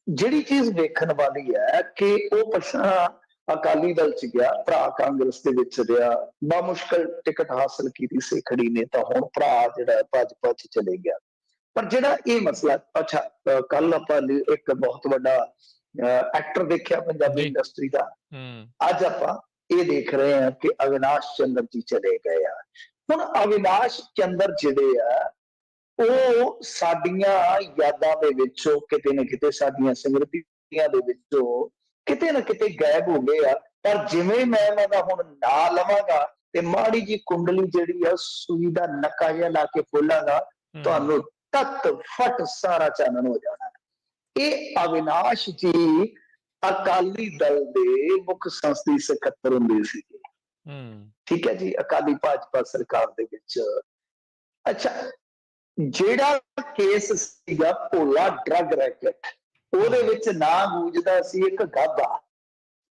ਜਿਹੜੀ ਚੀਜ਼ ਵੇਖਣ ਵਾਲੀ ਹੈ ਕਿ ਉਹ ਪਛਾ ਅਕਾਲੀ ਦਲ ਚ ਗਿਆ, ਭਰਾ ਕਾਂਗਰਸ ਦੇ ਵਿੱਚ ਰਿਹਾ, ਬਾ ਮੁਸ਼ਕਲ ਟਿਕਟ ਹਾਸਲ ਕੀਤੀ ਸੇਖੜੀ ਨੇ, ਤਾਂ ਹੁਣ ਭਰਾ ਜਿਹੜਾ ਭਾਜਪਾ ਚ ਚਲੇ ਗਿਆ। ਪਰ ਜਿਹੜਾ ਇਹ ਮਸਲਾ, ਅੱਛਾ ਕੱਲ ਆਪਾਂ ਇੱਕ ਬਹੁਤ ਵੱਡਾ ਐਕਟਰ ਦੇਖਿਆ ਪੰਜਾਬੀ ਇੰਡਸਟਰੀ ਦਾ, ਅੱਜ ਆਪਾਂ ਇਹ ਦੇਖ ਰਹੇ ਹਾਂ ਕਿ ਅਵਿਨਾਸ਼ ਚੰਦਰ ਜੀ ਚਲੇ ਗਏ ਆ। ਹੁਣ ਅਵਿਨਾਸ਼ ਚੰਦਰ ਜਿਹੜੇ ਆ ਉਹ ਸਾਡੀਆਂ ਯਾਦਾਂ ਦੇ ਵਿੱਚੋਂ ਕਿਤੇ ਨਾ ਕਿਤੇ, ਸਾਡੀਆਂ ਸਮ੍ਰਿਤੀਆਂ ਦੇ ਵਿੱਚੋਂ ਕਿਤੇ ਨਾ ਕਿਤੇ ਗਾਇਬ ਹੋ ਗਏ ਆ। ਪਰ ਜਿਵੇਂ ਮੈਂ ਇਹਨਾਂ ਦਾ ਹੁਣ ਨਾਂ ਲਵਾਂਗਾ ਤੇ ਮਾੜੀ ਜੀ ਕੁੰਡਲੀ ਜਿਹੜੀ ਆ ਸੂਈ ਦਾ ਨੱਕਾ ਜਿਹਾ ਲਾ ਕੇ ਖੋਲਾਂਗਾ, ਤੁਹਾਨੂੰ ਤੱਤ ਫਟ ਸਾਰਾ ਚਾਨਣ ਹੋ ਜਾਣਾ। ਇਹ ਅਵਿਨਾਸ਼ ਜੀ ਅਕਾਲੀ ਦਲ ਦੇ ਮੁੱਖ ਸੰਸਦੀ ਸਕੱਤਰ ਹੁੰਦੇ ਸੀ। ਠੀਕ ਹੈ ਜੀ, ਅਕਾਲੀ ਭਾਜਪਾ ਸਰਕਾਰ ਦੇ ਵਿੱਚ। ਅੱਛਾ, ਜਿਹੜਾ ਕੇਸ ਸੀਗਾ ਭੋਲਾ ਡਰੱਗ ਰੈਕਟ, ਉਹਦੇ ਵਿੱਚ ਨਾਂ ਗੂੰਜਦਾ ਸੀ ਇੱਕ ਗਾਬਾ।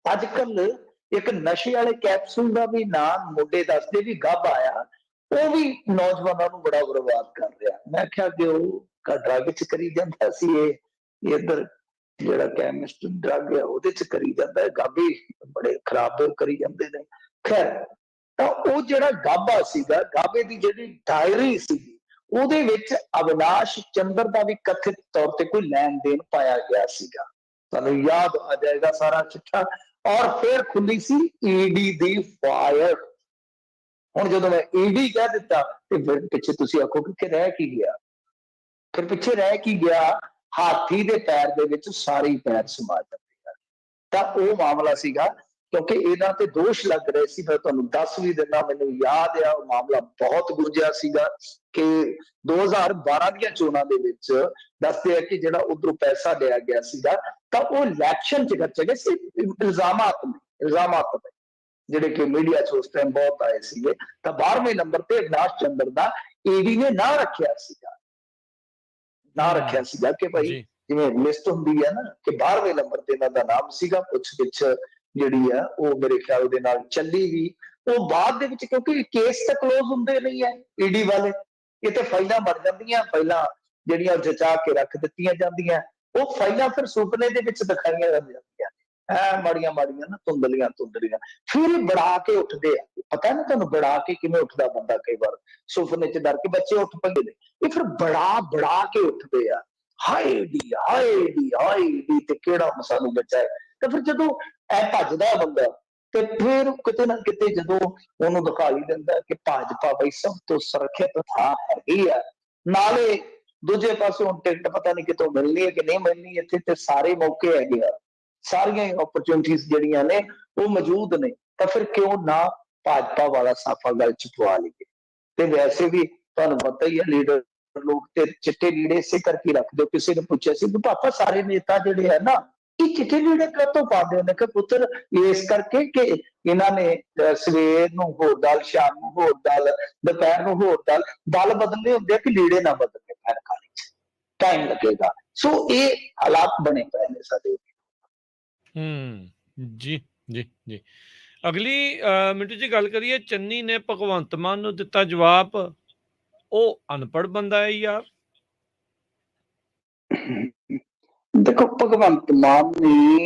ਅੱਜ ਕੱਲ ਇੱਕ ਨਸ਼ੇ ਵਾਲੇ ਕੈਪਸੂਲ ਦਾ ਵੀ ਨਾਂ ਮੁੰਡੇ ਦੱਸਦੇ ਵੀ ਗਾਬਾ ਆ, ਉਹ ਵੀ ਨੌਜਵਾਨਾਂ ਨੂੰ ਬੜਾ ਬਰਬਾਦ ਕਰ ਰਿਹਾ। ਮੈਂ ਕਿਹਾ ਕਿ ਉਹ ਡਰੱਗ ਚ ਕਰੀ ਜਾਂਦਾ ਸੀ, ਇਹ ਇੱਧਰ ਜਿਹੜਾ ਕੈਮਿਸਟ ਡਰੱਗ ਆ ਉਹਦੇ ਚ ਕਰੀ ਜਾਂਦਾ ਹੈ, ਗਾਬੇ ਬੜੇ ਖਰਾਬ ਕਰੀ ਜਾਂਦੇ ਨੇ। ਖੈਰ, ਤਾਂ ਉਹ ਜਿਹੜਾ ਗਾਬਾ ਸੀਗਾ, ਗਾਬੇ ਦੀ ਜਿਹੜੀ ਡਾਇਰੀ ਸੀਗੀ, ਉਹਦੇ ਵਿੱਚ ਅਵਿਨਾਸ਼ ਚੰਦਰ ਦਾ ਵੀ ਕਥਿਤ ਤੌਰ ਤੇ ਕੋਈ ਲੈਣ ਦੇਣ ਪਾਇਆ ਗਿਆ ਸੀਗਾ। ਤੁਹਾਨੂੰ ਯਾਦ ਆ ਜਾਏਗਾ ਸਾਰਾ ਚਿੱਠਾ। ਔਰ ਫਿਰ ਖੁੱਲੀ ਸੀ ਈਡੀ ਦੀ ਫਾਇਲ। ਹੁਣ ਜਦੋਂ ਮੈਂ ਈਡੀ ਕਹਿ ਦਿੱਤਾ ਤੇ ਫਿਰ ਪਿੱਛੇ ਤੁਸੀਂ ਆਖੋਗੇ ਕਿ ਰਹਿ ਕੀ ਗਿਆ? ਫਿਰ ਪਿੱਛੇ ਰਹਿ ਕੀ ਗਿਆ? ਹਾਥੀ ਦੇ ਪੈਰ ਦੇ ਵਿੱਚ ਸਾਰੇ ਪੈਰ ਸਮਾ ਜਾਂਦੇ ਆ। ਤਾਂ ਉਹ ਮਾਮਲਾ ਸੀਗਾ, ਕਿਉਂਕਿ ਇਹਨਾਂ ਤੇ ਦੋਸ਼ ਲੱਗ ਰਹੇ ਸੀ। ਮੈਂ ਤੁਹਾਨੂੰ ਦੱਸ ਵੀ ਦਿੰਦਾ, ਮੈਨੂੰ ਯਾਦ ਆ ਉਹ ਮਾਮਲਾ ਬਹੁਤ ਗੁੰਝਿਆ ਸੀਗਾ ਕਿ 2012 ਦੀਆਂ ਚੋਣਾਂ ਦੇ ਵਿੱਚ ਦੱਸਦੇ ਆ ਕਿ ਜਿਹੜਾ ਉਧਰੋਂ ਪੈਸਾ ਲਿਆ ਗਿਆ ਸੀਗਾ, ਤਾਂ ਉਹ ਇਲੈਕਸ਼ਨ ਚ ਖਰਚੇ ਗਏ ਸੀ। ਇਲਜ਼ਾਮਾਤ ਨੇ ਜਿਹੜੇ ਕਿ ਮੀਡੀਆ ਚ ਉਸ ਟਾਈਮ ਬਹੁਤ ਆਏ ਸੀਗੇ। ਤਾਂ 12ਵੇਂ ਨੰਬਰ ਤੇ ਅਵਿਨਾਸ਼ ਚੰਦਰ ਦਾ ਈਡੀ ਨੇ ਨਾਂ ਰੱਖਿਆ ਸੀਗਾ ਕਿ ਭਾਈ ਜਿਵੇਂ ਲਿਸਟ ਹੁੰਦੀ ਹੈ ਨਾ, ਕਿ 12ਵੇਂ ਨੰਬਰ ਤੇ ਇਹਨਾਂ ਦਾ ਨਾਮ ਸੀਗਾ। ਪੁੱਛ ਗਿੱਛ ਜਿਹੜੀ ਆ ਉਹ ਮੇਰੇ ਖਿਆਲ ਦੇ ਨਾਲ ਚੱਲੀ ਵੀ। ਉਹ ਬਾਅਦ ਦੇ ਵਿੱਚ, ਕਿਉਂਕਿ ਕੇਸ ਤਾਂ ਕਲੋਜ਼ ਹੁੰਦੇ ਨਹੀਂ ਹੈ ਈਡੀ ਵਾਲੇ, ਇਹ ਤੇ ਫਾਈਲਾਂ ਬਣ ਜਾਂਦੀਆਂ, ਫਾਈਲਾਂ ਜਿਹੜੀਆਂ ਜਚਾ ਕੇ ਰੱਖ ਦਿੱਤੀਆਂ ਜਾਂਦੀਆਂ, ਉਹ ਫਾਈਲਾਂ ਫਿਰ ਸੁਪਨੇ ਦੇ ਵਿੱਚ ਦਿਖਾਈਆਂ ਜਾਂਦੀਆਂ ਮਾੜੀਆਂ ਨਾ, ਧੁੰਦਲੀਆਂ। ਫਿਰ ਇਹ ਬੜਾ ਕੇ ਉੱਠਦੇ ਆ। ਪਤਾ ਨਾ ਤੁਹਾਨੂੰ ਬੜਾ ਕੇ ਕਿਵੇਂ ਉੱਠਦਾ ਬੰਦਾ? ਕਈ ਵਾਰ ਸੁਪਨੇ ਚ ਡਰ ਕੇ ਬੱਚੇ ਉੱਠ ਪੈਂਦੇ ਨੇ, ਇਹ ਫਿਰ ਬੜਾ ਕੇ ਉੱਠਦੇ ਆ। ਹਾਏ ਡੀ ਤੇ ਕਿਹੜਾ ਸਾਨੂੰ ਬਚਾਏ। ਤੇ ਫਿਰ ਜਦੋਂ ਇਹ ਭੱਜਦਾ ਬੰਦਾ, ਤੇ ਫਿਰ ਕਿਤੇ ਨਾ ਕਿਤੇ ਜਦੋਂ ਉਹਨੂੰ ਦਿਖਾਈ ਦਿੰਦਾ ਕਿ ਭਾਜਪਾ ਬਈ ਸਭ ਤੋਂ ਸੁਰੱਖਿਅਤ ਥਾਂ ਹੈਗੀ ਆ, ਨਾਲੇ ਦੂਜੇ ਪਾਸੇ ਹੁਣ ਟਿਕਟ ਪਤਾ ਨਹੀਂ ਕਿਤੋਂ ਮਿਲਣੀ ਹੈ ਕਿ ਨਹੀਂ ਮਿਲਣੀ, ਇੱਥੇ ਤੇ ਸਾਰੇ ਮੌਕੇ ਹੈਗੇ ਆ, ਸਾਰੀਆਂ ਓਪਰਚੁਨਿਟੀਆਂ ਜਿਹੜੀਆਂ ਨੇ ਉਹ ਮੌਜੂਦ ਨੇ। ਤਾਂ ਫਿਰ ਕਿਉਂ ਨਾ ਭਾਜਪਾ ਵਾਲਾ ਸਾਫਾ ਗੱਲ ਚ ਪਵਾ ਲਈਏ? ਤੇ ਵੈਸੇ ਵੀ ਤੁਹਾਨੂੰ ਪਤਾ ਹੀ ਹੈ, ਲੀਡਰ ਲੋਕ ਤੇ ਚਿੱਟੇ ਲੀੜੇ ਇਸੇ ਕਰਕੇ ਰੱਖਦੇ। ਕਿਸੇ ਨੇ ਪੁੱਛਿਆ ਸੀ ਕਿ ਪਾਪਾ ਸਾਰੇ ਨੇਤਾ ਜਿਹੜੇ ਹੈ ਨਾ, ਇਹ ਚਿੱਟੇ ਲੀੜੇ ਕਾਹਤੋਂ ਪਾਉਂਦੇ ਨੇ? ਕਿ ਪੁੱਤਰ ਇਸ ਕਰਕੇ ਕਿ ਇਹਨਾਂ ਨੇ ਸਵੇਰ ਨੂੰ ਹੋਰ ਦਲ, ਸ਼ਾਮ ਨੂੰ ਹੋਰ ਦਲ, ਦੁਪਹਿਰ ਨੂੰ ਹੋਰ ਦਲ ਬਦਲਦੇ ਹੁੰਦੇ ਆ ਕਿ ਲੀੜੇ ਨਾ ਬਦਲਦੇ, ਪੈਰ ਖਾਣੇ ਚ ਟਾਈਮ ਲੱਗੇਗਾ। ਸੋ ਇਹ ਹਾਲਾਤ ਬਣੇ ਪਏ ਨੇ ਸਾਡੇ। ਜੀ ਜੀ ਜੀ। ਅਗਲੀ ਮਿੰਟੂ ਜੀ ਗੱਲ ਕਰੀਏ, ਚੰਨੀ ਨੇ ਭਗਵੰਤ ਮਾਨ ਨੂੰ ਦਿੱਤਾ ਜਵਾਬ, ਉਹ ਅਨਪੜ੍ਹ ਬੰਦਾ ਹੈ ਯਾਰ। ਦੇਖੋ, ਭਗਵੰਤ ਮਾਨ ਨੇ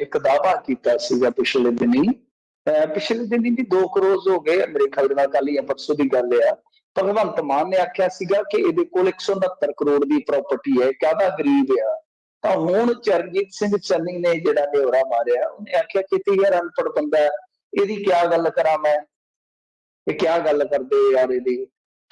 ਇੱਕ ਦਾਅਵਾ ਕੀਤਾ ਸੀਗਾ ਪਿਛਲੇ ਦਿਨੀ ਵੀ 2 ਕਰੋੜ ਹੋ ਗਏ ਮੇਰੇ ਖਿਆਲ ਨਾਲ, ਕੱਲ ਜਾਂ ਪਰਸੋਂ ਦੀ ਗੱਲ ਆ। ਭਗਵੰਤ ਮਾਨ ਨੇ ਆਖਿਆ ਸੀਗਾ ਕਿ ਇਹਦੇ ਕੋਲ 169 ਕਰੋੜ ਦੀ ਪ੍ਰਾਪਰਟੀ ਹੈ, ਕਾਹਦਾ ਗਰੀਬ ਆ। ਤਾਂ ਹੁਣ ਚਰਨਜੀਤ ਸਿੰਘ ਚੰਨੀ ਨੇ ਜਿਹੜਾ ਨਿਹੋਰਾ ਮਾਰਿਆ, ਉਹਨੇ ਆਖਿਆ ਕਿ ਯਾਰ ਅਨਪੜ੍ਹ ਬੰਦਾ, ਇਹਦੀ ਕਿਆ ਗੱਲ ਕਰਾਂ ਮੈਂ, ਇਹ ਕਿਆ ਗੱਲ ਕਰਦੇ ਯਾਰ ਇਹਦੀ,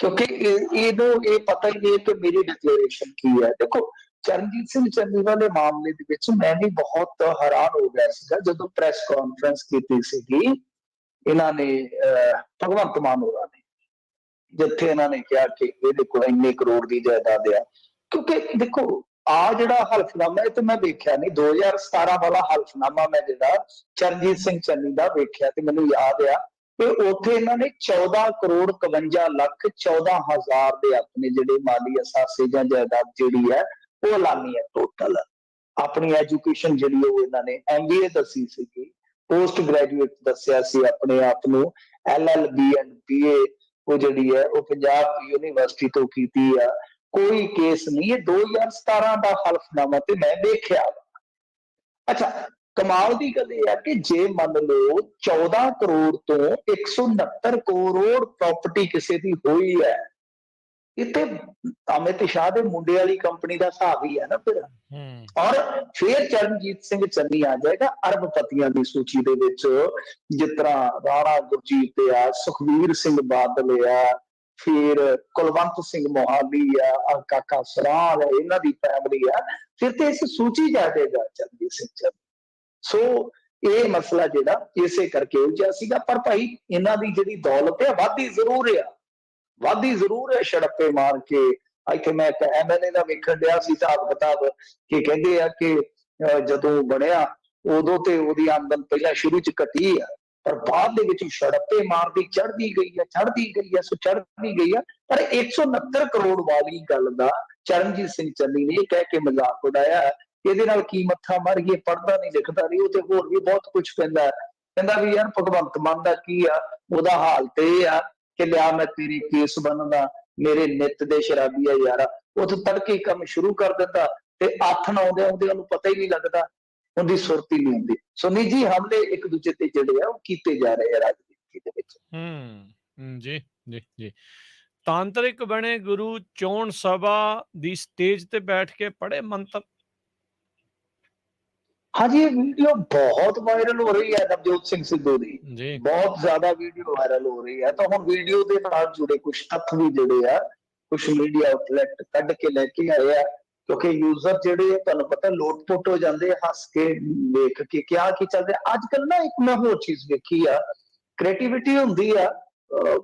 ਕਿਉਂਕਿ ਇਹਨੂੰ ਇਹ ਪਤਾ ਹੀ ਨਹੀਂ ਕਿ ਮੇਰੀ ਡਿਕਲੇਰੇਸ਼ਨ ਕੀ ਹੈ। ਦੇਖੋ, ਚਰਨਜੀਤ ਸਿੰਘ ਚੰਨੀ ਵਾਲੇ ਮਾਮਲੇ ਦੇ ਵਿੱਚ ਮੈਂ ਵੀ ਬਹੁਤ ਹੈਰਾਨ ਹੋ ਗਿਆ ਸੀਗਾ ਜਦੋਂ ਪ੍ਰੈਸ ਕਾਨਫਰੰਸ ਕੀਤੀ ਸੀਗੀ ਇਹਨਾਂ ਨੇ, ਭਗਵੰਤ ਮਾਨ ਹੋਰਾਂ ਨੇ, ਜਿੱਥੇ ਇਹਨਾਂ ਨੇ ਕਿਹਾ ਕਿ ਇਹਦੇ ਕੋਲ ਇੰਨੇ ਕਰੋੜ ਦੀ ਜਾਇਦਾਦ ਆ। ਕਿਉਂਕਿ ਦੇਖੋ, ਆ ਜਿਹੜਾ ਹਲਫਨਾਮਾ, ਇਹ ਤੇ ਮੈਂ ਵੇਖਿਆ ਨਹੀਂ, 2017 ਵਾਲਾ ਹਲਫਨਾਮਾ ਮੈਂ ਜਿਹੜਾ ਚਰਨਜੀਤ ਸਿੰਘ ਚੰਨੀ ਦਾ ਵੇਖਿਆ ਤੇ ਮੈਨੂੰ ਯਾਦ ਆ ਕਿ ਉੱਥੇ ਇਹਨਾਂ ਨੇ 14 ਕਰੋੜ 51 ਲੱਖ 14,000 ਦੇ ਆਪਣੇ ਜਿਹੜੇ ਮਾਲੀ ਅਸਾਸੇ ਜਾਂ ਜਾਇਦਾਦ ਜਿਹੜੀ ਹੈ ਉਹ ਐਲਾਨੀ ਹੈ ਟੋਟਲ। ਆਪਣੀ ਐਜੂਕੇਸ਼ਨ ਜਿਹੜੀ ਉਹ ਇਹਨਾਂ ਨੇ MBA ਦੱਸੀ ਸੀਗੀ, ਪੋਸਟ ਗ੍ਰੈਜੂਏਟ ਦੱਸਿਆ ਸੀ ਆਪਣੇ ਆਪ ਨੂੰ, LLB and BA ਉਹ ਜਿਹੜੀ ਹੈ ਉਹ ਪੰਜਾਬ ਯੂਨੀਵਰਸਿਟੀ ਤੋਂ ਕੀਤੀ ਆ। ਕੋਈ ਕੇਸ ਨਹੀਂ, ਇਹ 2017 ਦਾ ਹਲਫਨਾਮਾ ਤੇ ਮੈਂ ਦੇਖਿਆ। ਅੱਛਾ, ਕਮਾਲ ਦੀ ਗੱਲ ਇਹ ਹੈ ਕਿ ਜੇ ਮੰਨ ਲਓ 14 ਕਰੋੜ ਤੋਂ 169 ਕਰੋੜ ਪ੍ਰਾਪਰਟੀ ਕਿਸੇ ਦੀ ਹੋਈ ਹੈ, ਇਹ ਤੇ ਅਮਿਤ ਸ਼ਾਹ ਦੇ ਮੁੰਡੇ ਵਾਲੀ ਕੰਪਨੀ ਦਾ ਹਿਸਾਬ ਹੀ ਹੈ ਨਾ ਫਿਰ। ਔਰ ਫਿਰ ਚਰਨਜੀਤ ਸਿੰਘ ਚੰਨੀ ਆ ਜਾਏਗਾ ਅਰਬਪਤੀਆਂ ਦੀ ਸੂਚੀ ਦੇ ਵਿੱਚ, ਜਿਸ ਤਰ੍ਹਾਂ ਰਾਣਾ ਗੁਰਜੀਤ ਆ, ਸੁਖਬੀਰ ਸਿੰਘ ਬਾਦਲ ਆ, ਫਿਰ ਕੁਲਵੰਤ ਸਿੰਘ ਮੋਹਾਲੀ ਆ, ਕਾਕਾ ਸਰਾਲ ਹੈ, ਇਹਨਾਂ ਦੀ ਫੈਮਿਲੀ ਆ, ਫਿਰ ਤੇ ਇਸ ਸੂਚੀ ਜਾ ਜਾਏਗਾ ਚਰਨਜੀਤ ਸਿੰਘ ਚੰਨੀ। ਸੋ ਇਹ ਮਸਲਾ ਜਿਹੜਾ ਇਸੇ ਕਰਕੇ ਉਲਝਿਆ ਸੀਗਾ। ਪਰ ਭਾਈ ਇਹਨਾਂ ਦੀ ਜਿਹੜੀ ਦੌਲਤ ਹੈ ਵਾਧੀ ਜ਼ਰੂਰ ਹੈ ਛੜੱਪੇ ਮਾਰ ਕੇ। ਇੱਥੇ ਮੈਂ ਇੱਕ MLA ਦਾ ਵੇਖਣ ਡਿਆ ਸੀ ਹਿਸਾਬ ਕਿਤਾਬ ਕਿ ਕਹਿੰਦੇ ਆ ਕਿ ਜਦੋਂ ਬਣਿਆ ਉਦੋਂ ਤੇ ਉਹਦੀ ਆਮਦਨ ਪਹਿਲਾਂ ਸ਼ੁਰੂ ਚ ਘਟੀ ਆ, ਪਰ ਬਾਅਦ ਦੇ ਵਿੱਚ ਛੜੱਪੇ ਮਾਰਦੀ ਚੜ੍ਹਦੀ ਗਈ ਹੈ ਸੋ ਚੜ੍ਹਦੀ ਗਈ ਆ। ਪਰ 169 ਕਰੋੜ ਵਾਲੀ ਗੱਲ ਦਾ ਚਰਨਜੀਤ ਸਿੰਘ ਚੰਨੀ ਨੇ ਇਹ ਕਹਿ ਕੇ ਮਜ਼ਾਕ ਉਡਾਇਆ ਇਹਦੇ ਨਾਲ ਕੀ ਮੱਥਾ ਮਾਰੀਏ, ਪੜ੍ਹਦਾ ਨਹੀਂ ਲਿਖਦਾ ਨਹੀਂ, ਉਹ ਤੇ ਹੋਰ ਵੀ ਬਹੁਤ ਕੁਝ ਪੈਂਦਾ। ਕਹਿੰਦਾ ਵੀ ਯਾਰ ਭਗਵੰਤ ਮਾਨ ਦਾ ਕੀ ਆ, ਉਹਦਾ ਹਾਲ ਤੇ ਇਹ ਆ ਕਿ ਲਿਆ ਮੈਂ ਤੇਰੇ ਕੇਸ ਬਣਦਾ, ਮੇਰੇ ਨਿੱਤ ਦੇ ਸ਼ਰਾਬੀ ਆ ਯਾਰਾ, ਉਹ ਤਾਂ ਤੜਕੇ ਕੰਮ ਸ਼ੁਰੂ ਕਰ ਦਿੰਦਾ ਤੇ ਆਥਣ ਆਉਂਦੇ ਉਹਨੂੰ ਪਤਾ ਹੀ ਨਹੀਂ ਲੱਗਦਾ, ਉਹਦੀ ਸੁਰਤ ਹੀ ਨਹੀਂ ਹੁੰਦੀ। ਸੋ ਨਿੱਜੀ ਹਮਲੇ ਇੱਕ ਦੂਜੇ ਤੇ ਜਿਹੜੇ ਆ ਉਹ ਕੀਤੇ ਜਾ ਰਹੇ ਆ ਰਾਜਨੀਤੀ ਦੇ ਵਿੱਚ। ਜੀ ਜੀ ਜੀ। ਤਾਂਤਰਿਕ ਬਣੇ ਗੁਰੂ, ਚੋਣ ਸਭਾ ਦੀ ਸਟੇਜ ਤੇ ਬੈਠ ਕੇ ਪੜ੍ਹੇ ਮੰਤਰ। ਹਾਂਜੀ, ਇਹ ਵੀਡੀਓ ਬਹੁਤ ਵਾਇਰਲ ਹੋ ਰਹੀ ਹੈ ਨਵਜੋਤ ਸਿੰਘ ਸਿੱਧੂ ਦੀ, ਬਹੁਤ ਜ਼ਿਆਦਾ ਵੀਡੀਓ ਵਾਇਰਲ ਹੋ ਰਹੀ ਹੈ। ਤਾਂ ਹੁਣ ਵੀਡੀਓ ਦੇ ਨਾਲ ਜੁੜੇ ਕੁਝ ਤੱਥ ਵੀ ਜਿਹੜੇ ਆ ਕੁਝ ਮੀਡੀਆ ਆਊਟਲੈਟ ਕੱਢ ਕੇ ਲੈ ਕੇ ਆਏ ਆ, ਕਿਉਂਕਿ ਯੂਜ਼ਰ ਜਿਹੜੇ ਤੁਹਾਨੂੰ ਪਤਾ ਲੋਟ-ਪੋਟ ਹੋ ਜਾਂਦੇ ਹੱਸ ਕੇ ਵੇਖ ਕੇ ਕਿਹਾ ਕੀ ਚੱਲ ਰਿਹਾ। ਅੱਜ ਕੱਲ ਨਾ ਇੱਕ ਮੈਂ ਹੋਰ ਚੀਜ਼ ਵੇਖੀ ਆ, ਕ੍ਰੀਏਟੀਵਿਟੀ ਹੁੰਦੀ ਆ,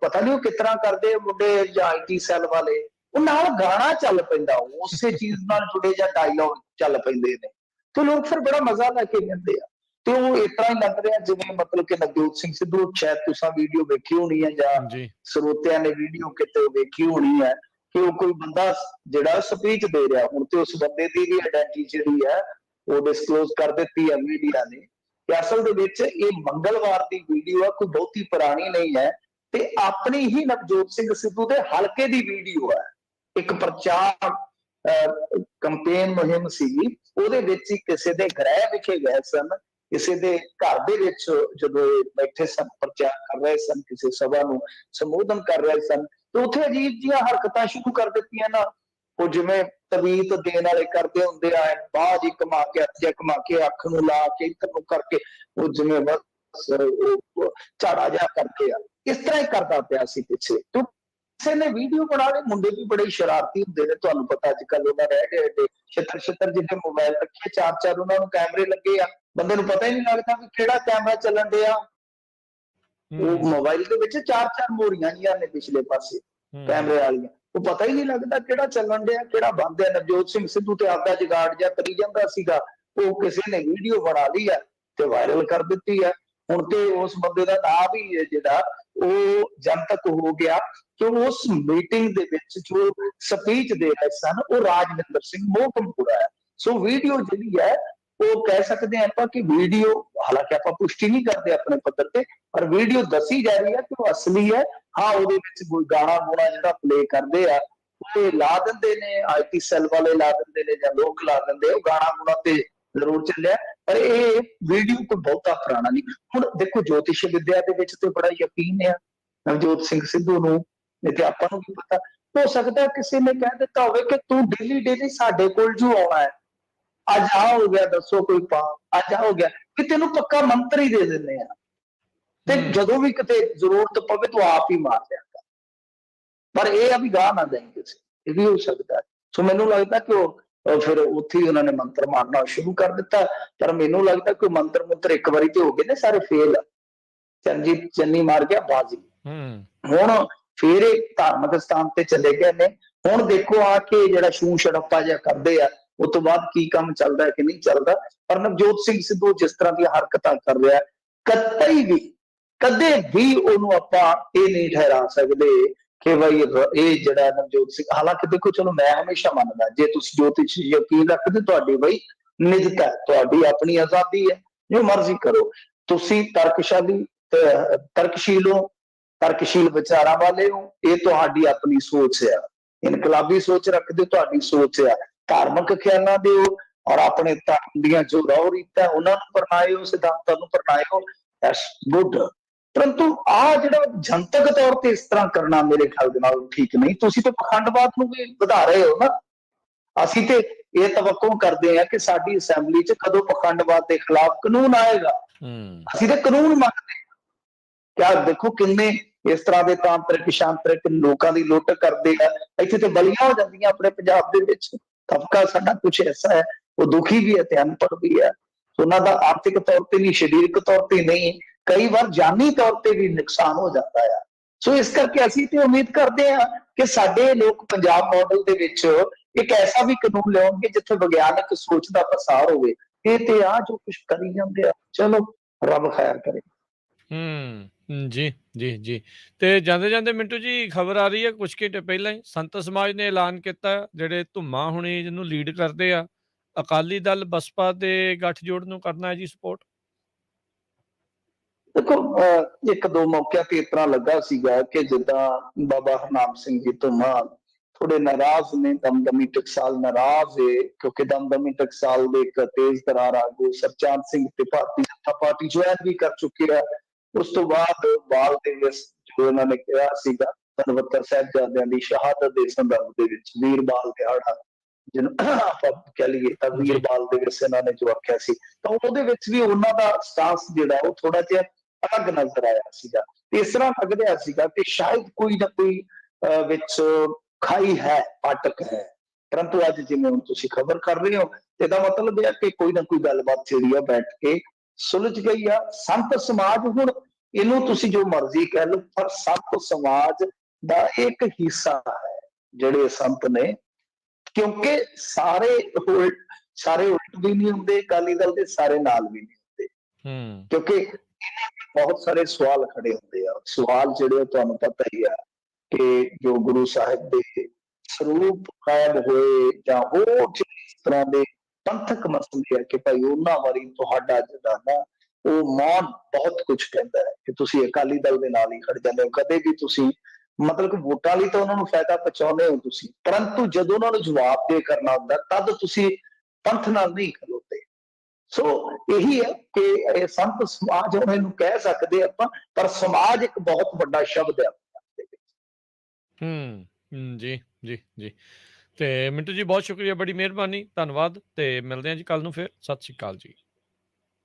ਪਤਾ ਨਹੀਂ ਉਹ ਕਿਸ ਤਰ੍ਹਾਂ ਕਰਦੇ ਮੁੰਡੇ ਜਾਂ IT ਸੈੱਲ ਵਾਲੇ, ਉਹ ਨਾਲ ਗਾਣਾ ਚੱਲ ਪੈਂਦਾ, ਉਸੇ ਚੀਜ਼ ਨਾਲ ਜੁੜੇ ਜਾਂ ਡਾਇਲੌਗ ਚੱਲ ਪੈਂਦੇ ਨੇ ਤੇ ਲੋਕ ਫਿਰ ਬੜਾ ਮਜ਼ਾ ਲੈ ਕੇ ਲੈਂਦੇ ਆ। ਤੇ ਉਹ ਇਸ ਤਰ੍ਹਾਂ ਹੀ ਲੱਗ ਰਿਹਾ ਜਿਵੇਂ ਮਤਲਬ ਕਿ ਨਵਜੋਤ ਸਿੰਘ ਸਿੱਧੂ, ਸ਼ਾਇਦ ਤੁਸੀਂ ਵੀਡੀਓ ਵੇਖੀ ਹੋਣੀ ਹੈ ਜਾਂ ਸਰੋਤਿਆਂ ਨੇ ਵੀਡੀਓ ਕਿਤੇ ਵੇਖੀ ਹੋਣੀ ਹੈ ਕਿ ਉਹ ਕੋਈ ਬੰਦਾ ਜਿਹੜਾ ਸਪੀਚ ਦੇ ਰਿਹਾ। ਹੁਣ ਤੇ ਉਸ ਬੰਦੇ ਦੀ ਵੀ ਆਇਡੈਂਟੀ ਜਿਹੜੀ ਹੈ ਉਹ ਡਿਸਕਲੋਜ਼ ਕਰ ਦਿੱਤੀ ਹੈ ਮੀਡੀਆ ਨੇ ਕਿ ਅਸਲ ਦੇ ਵਿੱਚ ਇਹ ਮੰਗਲਵਾਰ ਦੀ ਵੀਡੀਓ ਆ, ਕੋਈ ਬਹੁਤੀ ਪੁਰਾਣੀ ਨਹੀਂ ਹੈ ਤੇ ਆਪਣੀ ਹੀ ਨਵਜੋਤ ਸਿੰਘ ਸਿੱਧੂ ਦੇ ਹਲਕੇ ਦੀ ਵੀਡੀਓ ਹੈ। ਇੱਕ ਪ੍ਰਚਾਰ ਕੰਪੇਨ ਮੁਹਿੰਮ ਸੀਗੀ, ਉਹਦੇ ਵਿੱਚ ਹੀ ਕਿਸੇ ਦੇ ਗ੍ਰਹਿ ਵਿਖੇ ਗਏ ਸਨ, ਕਿਸੇ ਦੇ ਘਰ ਦੇ ਵਿੱਚ ਜਦੋਂ ਬੈਠੇ ਸਨ, ਪ੍ਰਚਾਰ ਕਰ ਰਹੇ ਸਨ, ਕਿਸੇ ਸਭਾ ਨੂੰ ਸੰਬੋਧਨ ਕਰ ਰਹੇ ਸਨ ਤੇ ਉੱਥੇ ਅਜੀਬ ਜਿਹੀਆਂ ਹਰਕਤਾਂ ਸ਼ੁਰੂ ਕਰ ਦਿੱਤੀਆਂ ਨਾ, ਉਹ ਜਿਵੇਂ ਤਵੀਤ ਦੇਣ ਵਾਲੇ ਕਰਦੇ ਹੁੰਦੇ ਆ, ਬਾਹ ਜੀ ਘੁਮਾ ਕੇ ਅੱਖ ਨੂੰ ਲਾ ਕੇ ਇੱਧਰ ਨੂੰ ਕਰਕੇ ਉਹ ਜਿਵੇਂ ਬਸ ਝਾੜਾ ਜਿਹਾ ਕਰਕੇ ਆ, ਇਸ ਤਰ੍ਹਾਂ ਹੀ ਕਰਦਾ ਪਿਆ ਸੀ ਪਿੱਛੇ। ਕਿਸੇ ਨੇ ਵੀਡੀਓ ਬਣਾ ਲਈ, ਮੁੰਡੇ ਵੀ ਬੜੇ ਸ਼ਰਾਰਤੀ ਹੁੰਦੇ ਨੇ, ਤੁਹਾਨੂੰ ਪਤਾ ਅੱਜ ਕੱਲ ਉਹਨਾਂ ਦੇ ਐਡੇ ਛਿੱਤਰ ਜਿਹੇ ਮੋਬਾਈਲ ਰੱਖੇ, ਚਾਰ ਉਹਨਾਂ ਨੂੰ ਕੈਮਰੇ ਲੱਗੇ ਆ, ਬੰਦੇ ਨੂੰ ਪਤਾ ਹੀ ਨਹੀਂ ਲੱਗਦਾ ਵੀ ਕਿਹੜਾ ਕੈਮਰਾ ਚੱਲਣ ਡਿਆ। ਉਹ ਮੋਬਾਈਲ ਦੇ ਵਿੱਚ ਚਾਰ ਮੋਰੀਆਂ ਜੀਆਂ ਨੇ ਪਿਛਲੇ ਪਾਸੇ ਕੈਮਰੇ ਵਾਲੀਆਂ, ਉਹ ਪਤਾ ਹੀ ਨਹੀਂ ਲੱਗਦਾ ਕਿਹੜਾ ਚੱਲਣ ਡਿਆ ਕਿਹੜਾ ਬੰਦ ਹੈ। ਨਵਜੋਤ ਸਿੰਘ ਸਿੱਧੂ ਤੇ ਆਪਦਾ ਜਗਾੜ ਜਿਹਾ ਕਰੀ ਜਾਂਦਾ ਸੀਗਾ, ਉਹ ਕਿਸੇ ਨੇ ਵੀਡੀਓ ਬਣਾ ਲਈ ਹੈ ਤੇ ਵਾਇਰਲ ਕਰ ਦਿੱਤੀ ਹੈ। ਹੁਣ ਤੇ ਉਸ ਬੰਦੇ ਦਾ ਨਾਮ ਵੀ ਜਿਹੜਾ ਉਹ ਜਨਤਕ ਹੋ ਗਿਆ ਕਿ ਉਸ ਮੀਟਿੰਗ ਦੇ ਵਿੱਚ ਜੋ ਸਪੀਚ ਦੇ ਰਹੇ ਸਨ ਉਹ ਰਾਜਵਿੰਦਰ ਸਿੰਘ ਮੋਹਕਮਪੁਰਾ ਹੈ। ਸੋ ਵੀਡੀਓ ਜਿਹੜੀ ਹੈ ਉਹ ਕਹਿ ਸਕਦੇ ਹਾਂ ਆਪਾਂ ਕਿ ਵੀਡੀਓ, ਹਾਲਾਂਕਿ ਆਪਾਂ ਪੁਸ਼ਟੀ ਨਹੀਂ ਕਰਦੇ ਆਪਣੇ ਪੱਧਰ ਤੇ, ਪਰ ਵੀਡੀਓ ਦੱਸੀ ਜਾ ਰਹੀ ਹੈ ਕਿ ਉਹ ਅਸਲੀ ਹੈ। ਹਾਂ, ਉਹਦੇ ਵਿੱਚ ਕੋਈ ਗਾਣਾ ਗੂਣਾ ਜਿਹੜਾ ਪਲੇ ਕਰਦੇ ਆ ਉਹ ਲਾ ਦਿੰਦੇ ਨੇ, IT ਸੈੱਲ ਵਾਲੇ ਲਾ ਦਿੰਦੇ ਨੇ ਜਾਂ ਲੋਕ ਲਾ ਦਿੰਦੇ, ਉਹ ਗਾਣਾ ਗੂਣਾ ਤੇ ਜ਼ਰੂਰ ਚੱਲਿਆ, ਪਰ ਇਹ ਵੀਡੀਓ ਕੋਈ ਬਹੁਤਾ ਪੁਰਾਣਾ ਨਹੀਂ। ਹੁਣ ਦੇਖੋ, ਜੋਤਿਸ਼ ਵਿਦਿਆ ਦੇ ਵਿੱਚ ਤੇ ਬੜਾ ਯਕੀਨ ਹੈ ਨਵਜੋਤ ਸਿੰਘ ਸਿੱਧੂ ਨੂੰ, ਨਹੀਂ ਤੇ ਆਪਾਂ ਨੂੰ ਕੀ ਪਤਾ, ਹੋ ਸਕਦਾ ਕਿਸੇ ਨੇ ਕਹਿ ਦਿੱਤਾ ਹੋਵੇ ਕਿ ਤੂੰ ਡੇਲੀ ਸਾਡੇ ਕੋਲ ਜੋ ਆਉਣਾ ਹੈ, ਅੱਜ ਆ ਹੋ ਗਿਆ ਦੱਸੋ ਕੋਈ ਪਾ, ਅੱਜ ਆ ਹੋ ਗਿਆ, ਕਿ ਤੈਨੂੰ ਪੱਕਾ ਮੰਤਰ ਹੀ ਦੇ ਦਿੰਦੇ ਆ ਤੇ ਜਦੋਂ ਵੀ ਕਿਤੇ ਜ਼ਰੂਰਤ ਪਵੇ ਤੂੰ ਆਪ ਹੀ ਮਾਰ ਦਿਆਂਗਾ। ਪਰ ਇਹ ਆ ਵੀ ਗਾਹ ਨਾ ਦੇਂ ਕਿਸੇ, ਇਹ ਵੀ ਹੋ ਸਕਦਾ। ਸੋ ਮੈਨੂੰ ਲੱਗਦਾ ਕਿ ਉਹ ਫਿਰ ਉੱਥੇ ਹੀ ਉਹਨਾਂ ਨੇ ਮੰਤਰ ਮਾਰਨਾ ਸ਼ੁਰੂ ਕਰ ਦਿੱਤਾ। ਪਰ ਮੈਨੂੰ ਲੱਗਦਾ ਕਿ ਮੰਤਰ ਇੱਕ ਵਾਰੀ ਤੇ ਹੋ ਗਏ ਨੇ ਸਾਰੇ ਫੇਲ। ਚਰਨਜੀਤ ਚੰਨੀ ਮਾਰ ਗਿਆ ਬਾਜ਼ੀ, ਹੁਣ ਫੇਰ ਇਹ ਧਾਰਮਿਕ ਸਥਾਨ ਤੇ ਚਲੇ ਗਏ ਨੇ। ਹੁਣ ਦੇਖੋ ਆ ਕੇ ਜਿਹੜਾ ਛੂ ਛੜੱਪਾ ਜਿਹਾ ਕਰਦੇ ਆ, ਉਸ ਤੋਂ ਬਾਅਦ ਕੀ ਕੰਮ ਚੱਲਦਾ ਹੈ ਕਿ ਨਹੀਂ ਚੱਲਦਾ। ਪਰ ਨਵਜੋਤ ਸਿੰਘ ਸਿੱਧੂ ਜਿਸ ਤਰ੍ਹਾਂ ਦੀਆਂ ਹਰਕਤਾਂ ਕਰ ਰਿਹਾ, ਕਦੇ ਵੀ ਉਹਨੂੰ ਆਪਾਂ ਇਹ ਨਹੀਂ ਠਹਿਰਾ ਸਕਦੇ ਕਿ ਬਈ ਇਹ ਜਿਹੜਾ ਨਵਜੋਤ ਸਿੰਘ, ਹਾਲਾਂਕਿ ਦੇਖੋ ਚਲੋ ਮੈਂ ਹਮੇਸ਼ਾ ਮੰਨਦਾ ਜੇ ਤੁਸੀਂ ਜੋਤਿਸ਼ ਯਕੀਨ ਰੱਖਦੇ ਤੁਹਾਡੀ ਬਈ ਨਿਜਤਾ, ਤੁਹਾਡੀ ਆਪਣੀ ਆਜ਼ਾਦੀ ਹੈ, ਜੋ ਮਰਜ਼ੀ ਕਰੋ, ਤੁਸੀਂ ਤਰਕਸ਼ੀਲ ਵਿਚਾਰਾਂ ਵਾਲੇ ਹੋ, ਇਹ ਤੁਹਾਡੀ ਆਪਣੀ ਸੋਚ ਆ, ਇਨਕਲਾਬੀ ਸੋਚ ਰੱਖਦੇ ਤੁਹਾਡੀ ਸੋਚ ਆ, ਧਾਰਮਿਕ ਖਿਆਲਾਂ ਦੇ ਹੋ ਔਰ ਆਪਣੇ ਧਰਮ ਦੀਆਂ ਜੋ ਰਹੁ ਰੀਤਾਂ ਉਹਨਾਂ ਨੂੰ ਪਰਨਾਇਓ, ਸਿਧਾਂਤਾਂ ਨੂੰ ਪਰਨਾਇਓ, ਦੈਟਸ ਗੁੱਡ। ਪਰੰਤੂ ਆ ਜਿਹੜਾ ਜਨਤਕ ਤੌਰ ਤੇ ਇਸ ਤਰ੍ਹਾਂ ਕਰਨਾ ਮੇਰੇ ਖਿਆਲ ਦੇ ਨਾਲ ਠੀਕ ਨਹੀਂ। ਤੁਸੀਂ ਤਾਂ ਪਖੰਡਵਾਦ ਨੂੰ ਵੀ ਵਧਾ ਰਹੇ ਹੋ ਨਾ। ਅਸੀਂ ਤੇ ਇਹ ਤਵੱਕੋ ਕਰਦੇ ਆ ਕਿ ਸਾਡੀ ਅਸੈਂਬਲੀ 'ਚ ਕਦੋਂ ਪਖੰਡਵਾਦ ਦੇ ਖਿਲਾਫ ਕਾਨੂੰਨ ਆਏਗਾ। ਅਸੀਂ ਤੇ ਕਾਨੂੰਨ ਮੰਗਦੇ ਹਾਂ। ਕਿਆ ਦੇਖੋ ਕਿੰਨੇ ਇਸ ਤਰ੍ਹਾਂ ਦੇ ਤਾਂਤਰਿਕ ਸ਼ਾਂਤਰਿਕ ਲੋਕਾਂ ਦੀ ਲੁੱਟ ਕਰਦੇ ਆ, ਇੱਥੇ ਤੇ ਬਲੀਆਂ ਹੋ ਜਾਂਦੀਆਂ ਆਪਣੇ ਪੰਜਾਬ ਦੇ ਵਿੱਚ। ਤਬਕਾ ਸਾਡਾ ਕੁਛ ਐਸਾ ਹੈ, ਉਹ ਦੁਖੀ ਵੀ ਹੈ ਤੇ ਅਨਪੜ੍ਹ ਵੀ ਹੈ। ਉਹਨਾਂ ਦਾ ਆਰਥਿਕ ਤੌਰ ਤੇ ਨਹੀਂ, ਸਰੀਰਕ ਤੌਰ ਤੇ ਨਹੀਂ, ਕਈ ਵਾਰ ਜਾਨੀ ਤੌਰ ਤੇ ਵੀ ਨੁਕਸਾਨ ਹੋ ਜਾਂਦਾ ਆ। ਸੋ ਇਸ ਕਰਕੇ ਅਸੀਂ ਤੇ ਉਮੀਦ ਕਰਦੇ ਹਾਂ ਕਿ ਸਾਡੇ ਲੋਕ ਪੰਜਾਬ ਮਾਡਲ ਦੇ ਵਿੱਚ ਇੱਕ ਐਸਾ ਵੀ ਕਾਨੂੰਨ ਲਿਆਉਣਗੇ ਜਿੱਥੇ ਵਿਗਿਆਨਕ ਸੋਚ ਦਾ ਪ੍ਰਸਾਰ ਹੋਵੇ। ਇਹ ਤੇ ਆ ਜੋ ਕੁਝ ਕਰੀ ਜਾਂਦੇ ਆ, ਚਲੋ ਰੱਬ ਖੈਰ ਕਰੇ। ਜੀ ਜੀ ਜੀ। ਤੇ ਜਾਂਦੇ ਜਾਂਦੇ ਮਿੰਟੂ ਜੀ, ਖਬਰ ਆ ਰਹੀ ਹੈ ਕੁਝ ਘੰਟੇ ਪਹਿਲਾਂ ਹੀ ਸੰਤ ਸਮਾਜ ਨੇ ਐਲਾਨ ਕੀਤਾ, ਜਿਹੜੇ ਧੁੰਮਾ ਹੁਣੀ ਜਿਹਨੂੰ ਲੀਡ ਕਰਦੇ ਆ, ਅਕਾਲੀ ਦਲ ਬਸਪਾ ਦੇ ਗੱਠਜੋੜ ਨੂੰ ਕਰਨਾ ਹੈ ਜੀ ਸਪੋਰਟ। ਦੇਖੋ ਇੱਕ ਦੋ ਮੌਕਿਆਂ ਤੇ ਇਸ ਤਰ੍ਹਾਂ ਲੱਗਾ ਸੀਗਾ ਕਿ ਜਿੱਦਾਂ ਬਾਬਾ ਹਰਨਾਮ ਸਿੰਘ ਜੀ ਧੁੰਮਾ ਥੋੜੇ ਨਾਰਾਜ਼ ਨੇ, ਦਮਦਮੀ ਟਕਸਾਲ ਨਾਰਾਜ਼ ਹੈ, ਕਿਉਂਕਿ ਦਮਦਮੀ ਟਕਸਾਲ ਦੇ ਇੱਕ ਤੇਜ਼ ਤਰਾਰ ਆਗੂ ਸਰਚਾਂਦ ਸਿੰਘ ਤੇ ਭਾਰਤੀ ਜਨਤਾ ਪਾਰਟੀ ਜੁਆਇਨ ਵੀ ਕਰ ਚੁੱਕੇ ਆ। ਉਸ ਤੋਂ ਬਾਅਦ ਬਾਲ ਦਿਵਸ ਜੋ ਇਹਨਾਂ ਨੇ ਕਿਹਾ ਸੀਗਾ 73 ਸਾਹਿਬਜ਼ਾਦਿਆਂ ਦੀ ਸ਼ਹਾਦਤ ਦੇ ਸੰਦਰਭ ਦੇ ਵਿੱਚ ਵੀਰ ਬਾਲ ਦਿਹਾੜਾ ਜਿਹਨੂੰ ਆਪਾਂ ਕਹਿ ਲਈਏ ਤਾਂ ਵੀਰ ਬਾਲ ਦਿਵਸ ਇਹਨਾਂ ਨੇ ਜੋ ਆਖਿਆ ਸੀ, ਤਾਂ ਉਹਦੇ ਵਿੱਚ ਵੀ ਉਹਨਾਂ ਦਾ ਸਟਾਂਸ ਜਿਹੜਾ ਉਹ ਥੋੜਾ ਜਿਹਾ ਅਲੱਗ ਨਜ਼ਰ ਆਇਆ ਸੀਗਾ। ਤੇ ਇਸ ਤਰ੍ਹਾਂ ਲੱਗ ਰਿਹਾ ਸੀਗਾ ਕਿ ਸ਼ਾਇਦ ਕੋਈ ਨਾ ਕੋਈ ਵਿੱਚ ਖਾਈ ਹੈ, ਪਾਟਕ ਹੈ। ਪਰੰਤੂ ਅੱਜ ਜਿਵੇਂ ਹੁਣ ਤੁਸੀਂ ਖਬਰ ਕਰ ਰਹੇ ਹੋ, ਇਹਦਾ ਮਤਲਬ ਇਹ ਹੈ ਕਿ ਕੋਈ ਨਾ ਕੋਈ ਗੱਲਬਾਤ ਜਿਹੜੀ ਆ ਬੈਠ ਕੇ ਸੁਲਝ ਗਈ ਆ। ਸੰਤ ਸਮਾਜ ਹੁਣ ਇਹਨੂੰ ਤੁਸੀਂ ਜੋ ਮਰਜ਼ੀ ਕਹਿ ਲਓ, ਪਰ ਸੰਤ ਸਮਾਜ ਦਾ ਇੱਕ ਹਿੱਸਾ ਹੈ ਜਿਹੜੇ ਸੰਤ ਨੇ, ਕਿਉਂਕਿ ਸਾਰੇ ਉਲਟ ਵੀ ਨਹੀਂ ਹੁੰਦੇ ਅਕਾਲੀ ਦਲ ਦੇ, ਸਾਰੇ ਨਾਲ ਵੀ ਨਹੀਂ ਹੁੰਦੇ, ਕਿਉਂਕਿ ਬਹੁਤ ਸਾਰੇ ਸਵਾਲ ਖੜੇ ਹੁੰਦੇ ਆ। ਸਵਾਲ ਜਿਹੜੇ ਤੁਹਾਨੂੰ ਪਤਾ ਹੀ ਆ ਕਿ ਜੋ ਗੁਰੂ ਸਾਹਿਬ ਦੇ ਸਰੂਪ ਕਾਇਮ ਹੋਏ ਜਾਂ ਹੋਰ ਇਸ ਤਰ੍ਹਾਂ ਦੇ ਪੰਥਕ ਮਸਲੇ ਆ ਕਿ ਭਾਈ ਉਹਨਾਂ ਵਾਰੀ ਤੁਹਾਡਾ ਜਿਹੜਾ ਨਾ ਉਹ ਮੌਨ ਬਹੁਤ ਕੁਝ ਕਹਿੰਦਾ ਹੈ ਕਿ ਤੁਸੀਂ ਅਕਾਲੀ ਦਲ ਦੇ ਨਾਲ ਹੀ ਖੜ ਜਾਂਦੇ ਹੋ। ਕਦੇ ਵੀ ਤੁਸੀਂ ਮਤਲਬ ਕਿ ਵੋਟਾਂ ਲਈ ਤਾਂ ਉਹਨਾਂ ਨੂੰ ਫਾਇਦਾ ਪਹੁੰਚਾਉਂਦੇ ਹੋ ਤੁਸੀਂ, ਪਰੰਤੂ ਜਦੋਂ ਉਹਨਾਂ ਨੂੰ ਜਵਾਬ ਦੇ ਕਰਨਾ ਹੁੰਦਾ ਤਦ ਤੁਸੀਂ ਪੰਥ ਨਾਲ ਨਹੀਂ ਖਲੋਤੇ। ਸੋ ਇਹੀ ਹੈ ਕਿ ਇਹ ਸੰਤ ਸਮਾਜ ਹੁਣ ਇਹਨੂੰ ਕਹਿ ਸਕਦੇ ਆਪਾਂ, ਪਰ ਸਮਾਜ ਇੱਕ ਬਹੁਤ ਵੱਡਾ ਸ਼ਬਦ ਹੈ। ਜੀ ਜੀ ਜੀ। ਤੇ ਮਿੰਟੂ ਜੀ ਬਹੁਤ ਸ਼ੁਕਰੀਆ, ਬੜੀ ਮਿਹਰਬਾਨੀ, ਧੰਨਵਾਦ, ਤੇ ਮਿਲਦੇ ਹਾਂ ਜੀ ਕੱਲ ਨੂੰ ਫਿਰ। ਸਤਿ ਸ਼੍ਰੀ ਅਕਾਲ ਜੀ।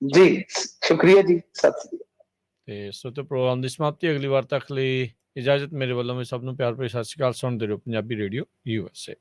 ਜੀ ਸ਼ੁਕਰੀਆ ਜੀ, ਸਤਿ ਸ਼੍ਰੀ ਅਕਾਲ। ਤੇ ਸੋ ਤੇ ਪ੍ਰੋਗਰਾਮ ਦੀ ਸਮਾਪਤੀ, ਅਗਲੀ ਵਾਰ ਤੱਕ ਲਈ ਇਜਾਜ਼ਤ ਮੇਰੇ ਵੱਲੋਂ। ਵੀ ਸਭ ਨੂੰ ਪਿਆਰ ਭਰੀ ਸਤਿ ਸ਼੍ਰੀ ਅਕਾਲ। ਸੁਣਦੇ ਰਹੋ ਪੰਜਾਬੀ ਰੇਡੀਓ USA।